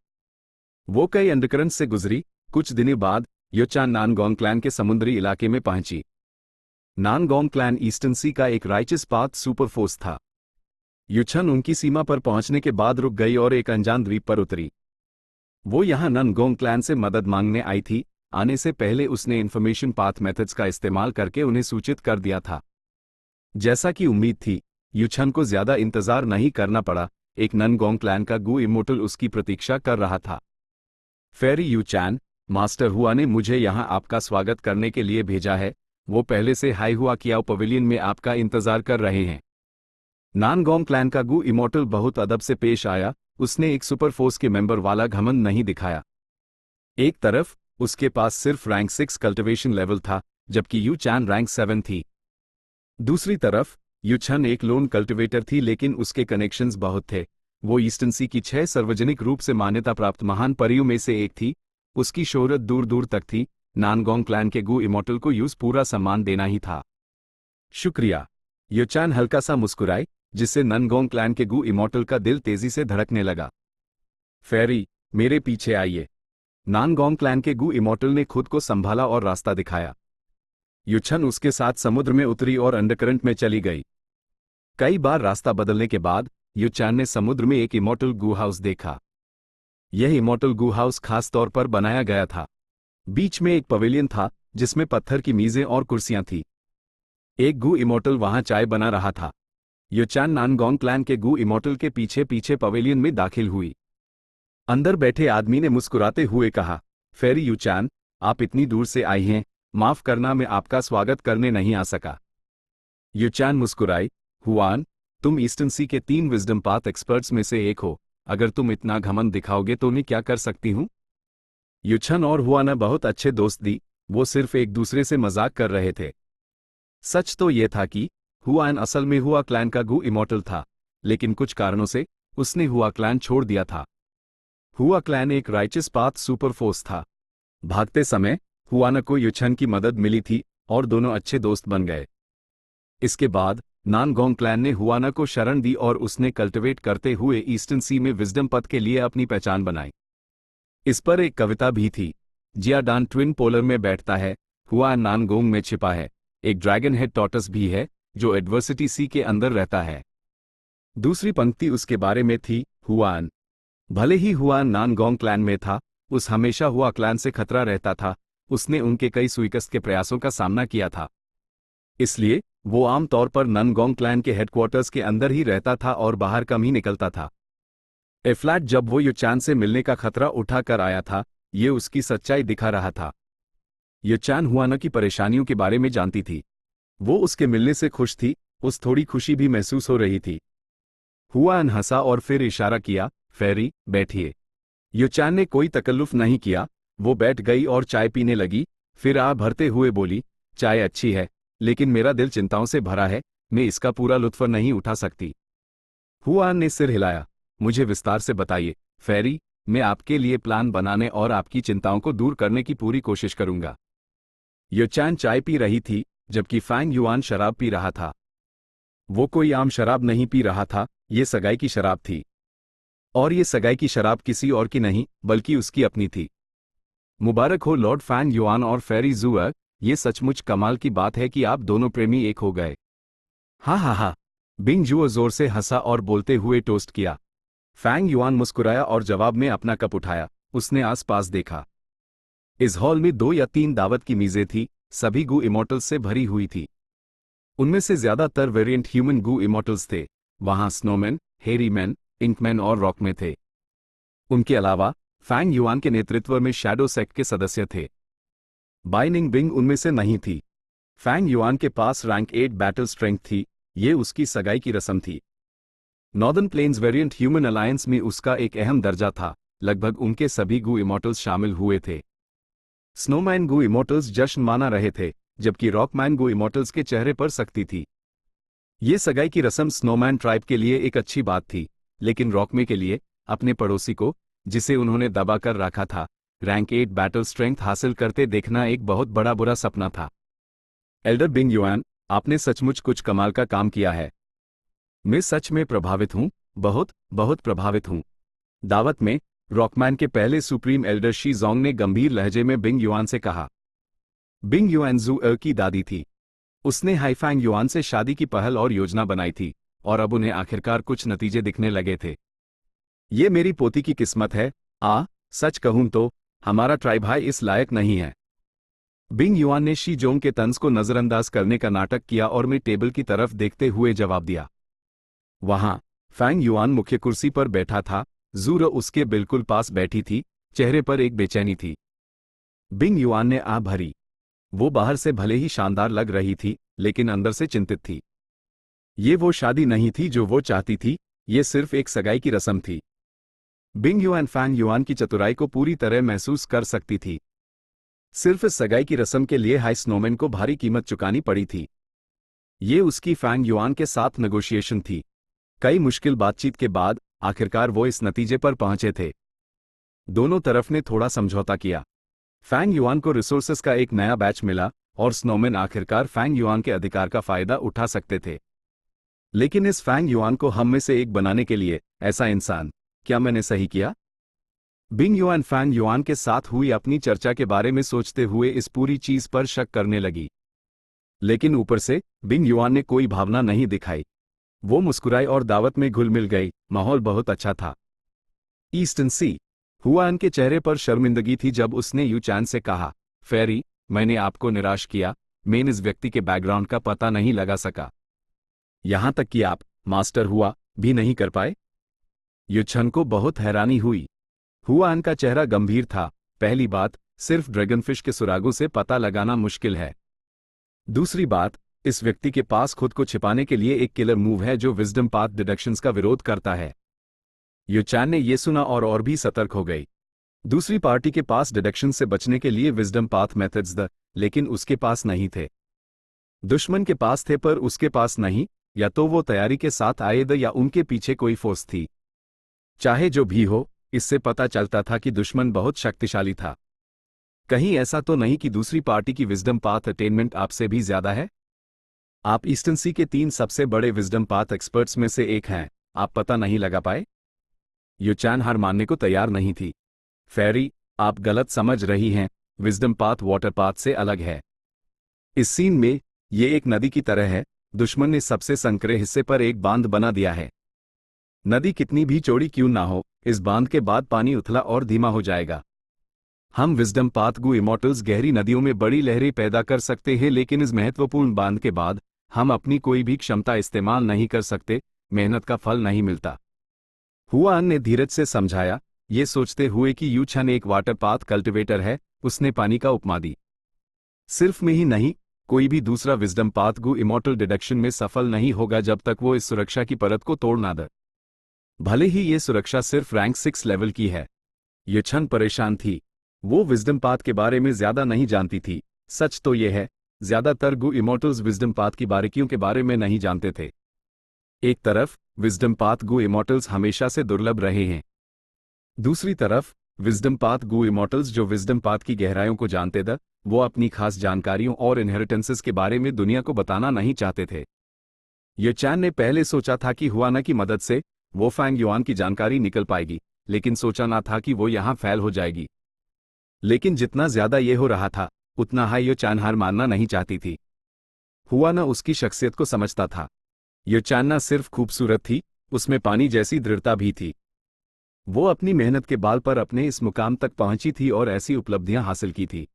वो कई अंडरकरंट से गुजरी। कुछ दिनों बाद युचान नानगोंग क्लैन के समुद्री इलाके में पहुंची। नानगोंग क्लैन ईस्टर्न सी का एक राइचस पाथ सुपरफोर्स था। युछन उनकी सीमा पर पहुंचने के बाद रुक गई और एक अनजान द्वीप पर उतरी। वो यहां नानगोंग क्लैन से मदद मांगने आई थी। आने से पहले उसने इंफॉर्मेशन पाथ मेथड्स का इस्तेमाल करके उन्हें सूचित कर दिया था। जैसा कि उम्मीद थी, युछन को ज्यादा इंतजार नहीं करना पड़ा। एक नानगोंग क्लैन का गु इमोर्टल उसकी प्रतीक्षा कर रहा था। फेरी युचान, मास्टर हुआ ने मुझे यहां आपका स्वागत करने के लिए भेजा है। वो पहले से हाई हुआ कियाओ पवेलियन में आपका इंतजार कर रहे हैं। नानगोंग क्लैन का गु इमोर्टल बहुत अदब से पेश आया। उसने एक सुपरफोर्स के मेंबर वाला घमंड नहीं दिखाया। एक तरफ उसके पास सिर्फ रैंक 6 कल्टिवेशन लेवल था, जबकि युचान रैंक 7 थी। दूसरी तरफ युछन एक लोन कल्टिवेटर थी, लेकिन उसके कनेक्शंस बहुत थे। वो ईस्टर्न सी की 6 सार्वजनिक रूप से मान्यता प्राप्त महान परियों में से एक थी। उसकी शोहरत दूर दूर तक थी। नानगोंग क्लैन के गु इमोर्टल को यूज पूरा सम्मान देना ही था। शुक्रिया। युचान हल्का सा मुस्कुराए, जिससे नानगोंग क्लैन के गु इमोर्टल का दिल तेजी से धड़कने लगा। फेरी, मेरे पीछे आइए। नानगोंग क्लैन के गु इमोर्टल ने खुद को संभाला और रास्ता दिखाया। युछन उसके साथ समुद्र में उतरी और अंडरकरंट में चली गई। कई बार रास्ता बदलने के बाद युचान ने समुद्र में एक इमोर्टल गु हाउस देखा। यह इमोर्टल गु हाउस खास तौर पर बनाया गया था। बीच में एक पवेलियन था, जिसमें पत्थर की मेजें और कुर्सियां थीं। एक गु इमोर्टल वहां चाय बना रहा था। युचान नानगोंग क्लैन के गु इमोर्टल के पीछे पीछे पवेलियन में दाखिल हुई। अंदर बैठे आदमी ने मुस्कुराते हुए कहा, फेरी युचान, आप इतनी दूर से आई हैं, माफ करना मैं आपका स्वागत करने नहीं आ सका। युचान मुस्कुराई, हुआन, तुम ईस्टर्न सी के 3 विजडम पाथ एक्सपर्ट्स में से एक हो। अगर तुम इतना घमंड दिखाओगे तो मैं क्या कर सकती हूं? युछन और हुआना बहुत अच्छे दोस्त दी। वो सिर्फ एक दूसरे से मजाक कर रहे थे। सच तो यह था कि हुआन असल में हुआ क्लैन का गु इमोर्टल था, लेकिन कुछ कारणों से उसने हुआ क्लैन छोड़ दिया था। हुआ क्लैन एक राइचस पाथ सुपरफोर्स था। भागते समय हुआना को युछन की मदद मिली थी और दोनों अच्छे दोस्त बन गए। इसके बाद नानगोंग क्लैन ने हुआना को शरण दी और उसने कल्टिवेट करते हुए ईस्टर्न सी में विजडम पथ के लिए अपनी पहचान बनाई। इस पर एक कविता भी थी। जियाडान ट्विन पोलर में बैठता है, हुआन नानगोंग में छिपा है। एक ड्रैगन हेड टॉर्टस भी है, जो एडवर्सिटी सी के अंदर रहता है। दूसरी पंक्ति उसके बारे में थी, हुआन, भले ही हुआन नानगोंग क्लैन में था, उस हमेशा हुआ क्लैन से खतरा रहता था। उसने उनके कई सुइकस्त के प्रयासों का सामना किया था। इसलिए वो आमतौर पर नानगोंग क्लैन के हेडक्वार्टर्स के अंदर ही रहता था और बाहर कम ही निकलता था। एफ्लैट जब वो युचान से मिलने का खतरा उठा कर आया था, ये उसकी सच्चाई दिखा रहा था। युचान हुआना की परेशानियों के बारे में जानती थी। वो उसके मिलने से खुश थी, उस थोड़ी खुशी भी महसूस हो रही थी। हुआन हंसा और फिर इशारा किया, फेरी, बैठिए। युचान ने कोई तकल्लुफ नहीं किया। वो बैठ गई और चाय पीने लगी। फिर आ भरते हुए बोली, चाय अच्छी है, लेकिन मेरा दिल चिंताओं से भरा है। मैं इसका पूरा लुत्फ नहीं उठा सकती। हुआन ने सिर हिलाया, मुझे विस्तार से बताइए, फेरी, मैं आपके लिए प्लान बनाने और आपकी चिंताओं को दूर करने की पूरी कोशिश करूंगा। युचान चाय पी रही थी, जबकि फैंग युआन शराब पी रहा था। वो कोई आम शराब नहीं पी रहा था, ये सगाई की शराब थी। और ये सगाई की शराब किसी और की नहीं, बल्कि उसकी अपनी थी। मुबारक हो लॉर्ड फैंग युआन और फेरी जुआ, ये सचमुच कमाल की बात है कि आप दोनों प्रेमी एक हो गए। हा हा हा। बिंग जुओ जोर से हंसा और बोलते हुए टोस्ट किया। फैंग युआन मुस्कुराया और जवाब में अपना कप उठाया। उसने आसपास देखा। इस हॉल में 2 या 3 दावत की मेजें थी, सभी गु इमोर्टल्स से भरी हुई थी। उनमें से ज्यादातर वेरिएंट ह्यूमन गु इमोर्टल्स थे। वहां स्नोमैन, हेरीमैन, इंकमैन और रॉकमैन थे। उनके अलावा फैंग युआन के नेतृत्व में शैडो सेक्ट के सदस्य थे। बाई निंगबिंग उनमें से नहीं थी। फैंग युआन के पास रैंक 8 बैटल स्ट्रेंथ थी, ये उसकी सगाई की रस्म थी। Northern plains variant human alliance में उसका एक अहम दर्जा था, लगभग उनके सभी गू इमॉर्टल्स शामिल हुए थे। स्नोमैन गू इमॉर्टल्स जश्न माना रहे थे, जबकि रॉकमैन गू इमॉर्टल्स के चेहरे पर सख्ती थी। ये सगाई की रस्म स्नोमैन ट्राइब के लिए एक अच्छी बात थी, लेकिन रॉकमे के लिए, अपने पड़ोसी को, जिसे उन्होंने दबाकर रखा था, रैंक 8 बैटल स्ट्रेंथ हासिल करते देखना एक बहुत बड़ा बुरा सपना था। एल्डर बिंग युआन, आपने सचमुच कुछ कमाल का काम किया है। मैं सच में प्रभावित हूं, बहुत बहुत प्रभावित हूं। दावत में रॉकमैन के पहले सुप्रीम एल्डर शी जोंग ने गंभीर लहजे में बिंग युआन से कहा। बिंग युआन जू की दादी थी। उसने हाईफैंग युआन से शादी की पहल और योजना बनाई थी, और अब उन्हें आखिरकार कुछ नतीजे दिखने लगे थे। ये मेरी पोती की किस्मत है। सच कहूं तो हमारा ट्राइब हाई इस लायक नहीं है। बिंग युआन ने शी जोंग के तंज को नजरअंदाज करने का नाटक किया और मैं टेबल की तरफ देखते हुए जवाब दिया। वहां फैंग युआन मुख्य कुर्सी पर बैठा था, जूर उसके बिल्कुल पास बैठी थी, चेहरे पर एक बेचैनी थी। बिंग युआन ने भरी। वो बाहर से भले ही शानदार लग रही थी, लेकिन अंदर से चिंतित थी। ये वो शादी नहीं थी जो वो चाहती थी, ये सिर्फ एक सगाई की रस्म थी। बिंग युआन फैंग युआन की चतुराई को पूरी तरह महसूस कर सकती थी। सिर्फ इस सगाई की रस्म के लिए हाई स्नोमैन को भारी कीमत चुकानी पड़ी थी। ये उसकी फैंग युआन के साथ नेगोशिएशन थी। कई मुश्किल बातचीत के बाद आखिरकार वो इस नतीजे पर पहुंचे थे। दोनों तरफ ने थोड़ा समझौता किया। फैंग युआन को रिसोर्सेस का एक नया बैच मिला, और स्नोमैन आखिरकार फैंग युआन के अधिकार का फायदा उठा सकते थे। लेकिन इस फैंग युआन को हम में से एक बनाने के लिए ऐसा इंसान, क्या मैंने सही किया? बिंग युआन फैंग युआन के साथ हुई अपनी चर्चा के बारे में सोचते हुए इस पूरी चीज पर शक करने लगी। लेकिन ऊपर से बिंग युआन ने कोई भावना नहीं दिखाई। वो मुस्कुराई और दावत में घुल मिल गई। माहौल बहुत अच्छा था। ईस्टर्न सी हुआन के चेहरे पर शर्मिंदगी थी जब उसने यू चैन से कहा, फेरी, मैंने आपको निराश किया। मैं इस व्यक्ति के बैकग्राउंड का पता नहीं लगा सका। यहां तक कि आप मास्टर हुआ भी नहीं कर पाए। यू चैन को बहुत हैरानी हुई। हुआन का चेहरा गंभीर था। पहली बात, सिर्फ ड्रैगनफिश के सुरागों से पता लगाना मुश्किल है। दूसरी बात, इस व्यक्ति के पास खुद को छिपाने के लिए एक किलर मूव है जो विजडम पाथ डिडक्शंस का विरोध करता है। यू चैन ने यह सुना और भी सतर्क हो गई। दूसरी पार्टी के पास डिडक्शन से बचने के लिए विजडम पाथ मेथड्स लेकिन उसके पास नहीं थे। दुश्मन के पास थे पर उसके पास नहीं, या तो वो तैयारी के साथ आए या उनके पीछे कोई फोर्स थी। चाहे जो भी हो, इससे पता चलता था कि दुश्मन बहुत शक्तिशाली था। कहीं ऐसा तो नहीं कि दूसरी पार्टी की विजडम पाथ अटेनमेंट आपसे भी ज्यादा है? आप ईस्टर्न सी के 3 सबसे बड़े विजडम पाथ एक्सपर्ट्स में से एक हैं, आप पता नहीं लगा पाए? यू चैन हार मानने को तैयार नहीं थी। फेरी, आप गलत समझ रही हैं, विजडम पाथ वाटर पाथ से अलग है। इस सीन में ये एक नदी की तरह है। दुश्मन ने सबसे संकरे हिस्से पर एक बांध बना दिया है। नदी कितनी भी चौड़ी क्यों ना हो, इस बांध के बाद पानी उथला और धीमा हो जाएगा। हम विजडम पाथ गू इमॉर्टल्स गहरी नदियों में बड़ी लहरें पैदा कर सकते हैं, लेकिन इस महत्वपूर्ण बांध के बाद हम अपनी कोई भी क्षमता इस्तेमाल नहीं कर सकते। मेहनत का फल नहीं मिलता। हुआन ने धीरज से समझाया, ये सोचते हुए कि यू चैन एक वाटर पाथ कल्टिवेटर है। उसने पानी का उपमा दी। सिर्फ में ही नहीं, कोई भी दूसरा विजडम पाथ गू इमॉर्टल डिडक्शन में सफल नहीं होगा जब तक वो इस सुरक्षा की परत को तोड़ ना दे। भले ही ये सुरक्षा सिर्फ रैंक 6 लेवल की है। यू चैन परेशान थी। वो विजडम पाथ के बारे में ज्यादा नहीं जानती थी। सच तो ये है, ज्यादातर गू इमॉर्टल्स विजडम पाथ की बारीकियों के बारे में नहीं जानते थे। एक तरफ विजडम पाथ गू इमॉर्टल्स हमेशा से दुर्लभ रहे हैं। दूसरी तरफ विजडम पाथ गू इमॉर्टल्स जो विजडम पाथ की गहराइयों को जानते थे, वो अपनी खास जानकारियों और इनहेरिटेंसेस के बारे में दुनिया को बताना नहीं चाहते थे। यू चैन ने पहले सोचा था कि हुआना की मदद से वो फैंग युआन की जानकारी निकल पाएगी, लेकिन सोचा ना था कि वो यहां फैल हो जाएगी। लेकिन जितना ज्यादा ये हो रहा था, उतना हाई यू चैन हार मानना नहीं चाहती थी। हुआना उसकी शख्सियत को समझता था। यू चैन ना सिर्फ खूबसूरत थी, उसमें पानी जैसी दृढ़ता भी थी। वो अपनी मेहनत के बाल पर अपने इस मुकाम तक पहुंची थी और ऐसी उपलब्धियां हासिल की थी।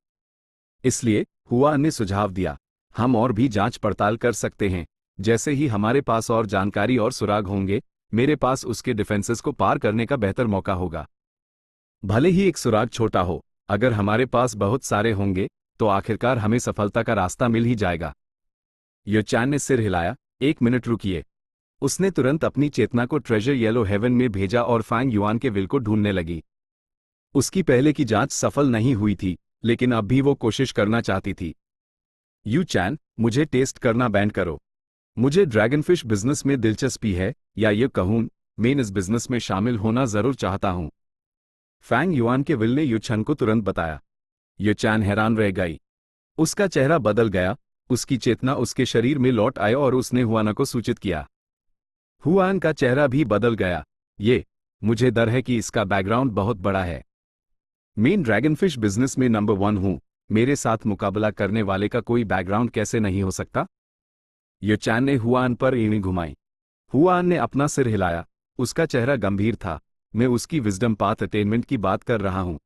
इसलिए हुआन ने सुझाव दिया, हम और भी जांच पड़ताल कर सकते हैं। जैसे ही हमारे पास और जानकारी और सुराग होंगे, मेरे पास उसके डिफेंसेस को पार करने का बेहतर मौका होगा। भले ही एक सुराग छोटा हो, अगर हमारे पास बहुत सारे होंगे तो आखिरकार हमें सफलता का रास्ता मिल ही जाएगा। यो चैन ने सिर हिलाया। 1 मिनट रुकिए। उसने तुरंत अपनी चेतना को ट्रेजर येलो हेवन में भेजा और फैंग युआन के विल को ढूंढने लगी। उसकी पहले की जांच सफल नहीं हुई थी, लेकिन अब भी वो कोशिश करना चाहती थी। यू चैन, मुझे टेस्ट करना बैंड करो। मुझे ड्रैगनफिश बिजनेस में दिलचस्पी है, या ये कहूं, मैं इस बिजनेस में शामिल होना जरूर चाहता हूं। फैंग युआन के विल ने यू चैन को तुरंत बताया। यू चैन हैरान रह गई। उसका चेहरा बदल गया, उसकी चेतना उसके शरीर में लौट आई और उसने हुआन को सूचित किया। हुआन का चेहरा भी बदल गया। मुझे डर है कि इसका बैकग्राउंड बहुत बड़ा है। मैं ड्रैगनफिश बिजनेस में नंबर 1 हूं, मेरे साथ मुकाबला करने वाले का कोई बैकग्राउंड कैसे नहीं हो सकता? ये चैन ने हुआन पर ईंटें घुमाई। हुआन ने अपना सिर हिलाया, उसका चेहरा गंभीर था। मैं उसकी विजडम पाथ अटेनमेंट की बात कर रहा हूं।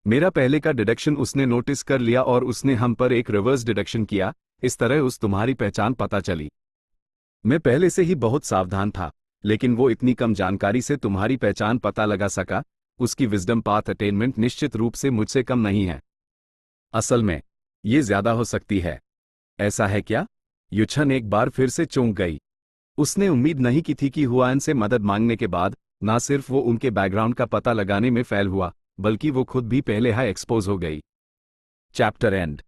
मेरा पहले का डिडक्शन उसने नोटिस कर लिया और उसने हम पर एक रिवर्स डिडक्शन किया। इस तरह उस तुम्हारी पहचान पता चली। मैं पहले से ही बहुत सावधान था, लेकिन वो इतनी कम जानकारी से तुम्हारी पहचान पता लगा सका। उसकी विजडम पाथ अटेनमेंट निश्चित रूप से मुझसे कम नहीं है। असल में ये ज्यादा हो सकती है। ऐसा है क्या? युछन एक बार फिर से चौंक गई। उसने उम्मीद नहीं की थी कि हुआन से मदद मांगने के बाद ना सिर्फ वो उनके बैकग्राउंड का पता लगाने में फेल हुआ, बल्कि वो खुद भी पहले ही एक्सपोज हो गई। Chapter and.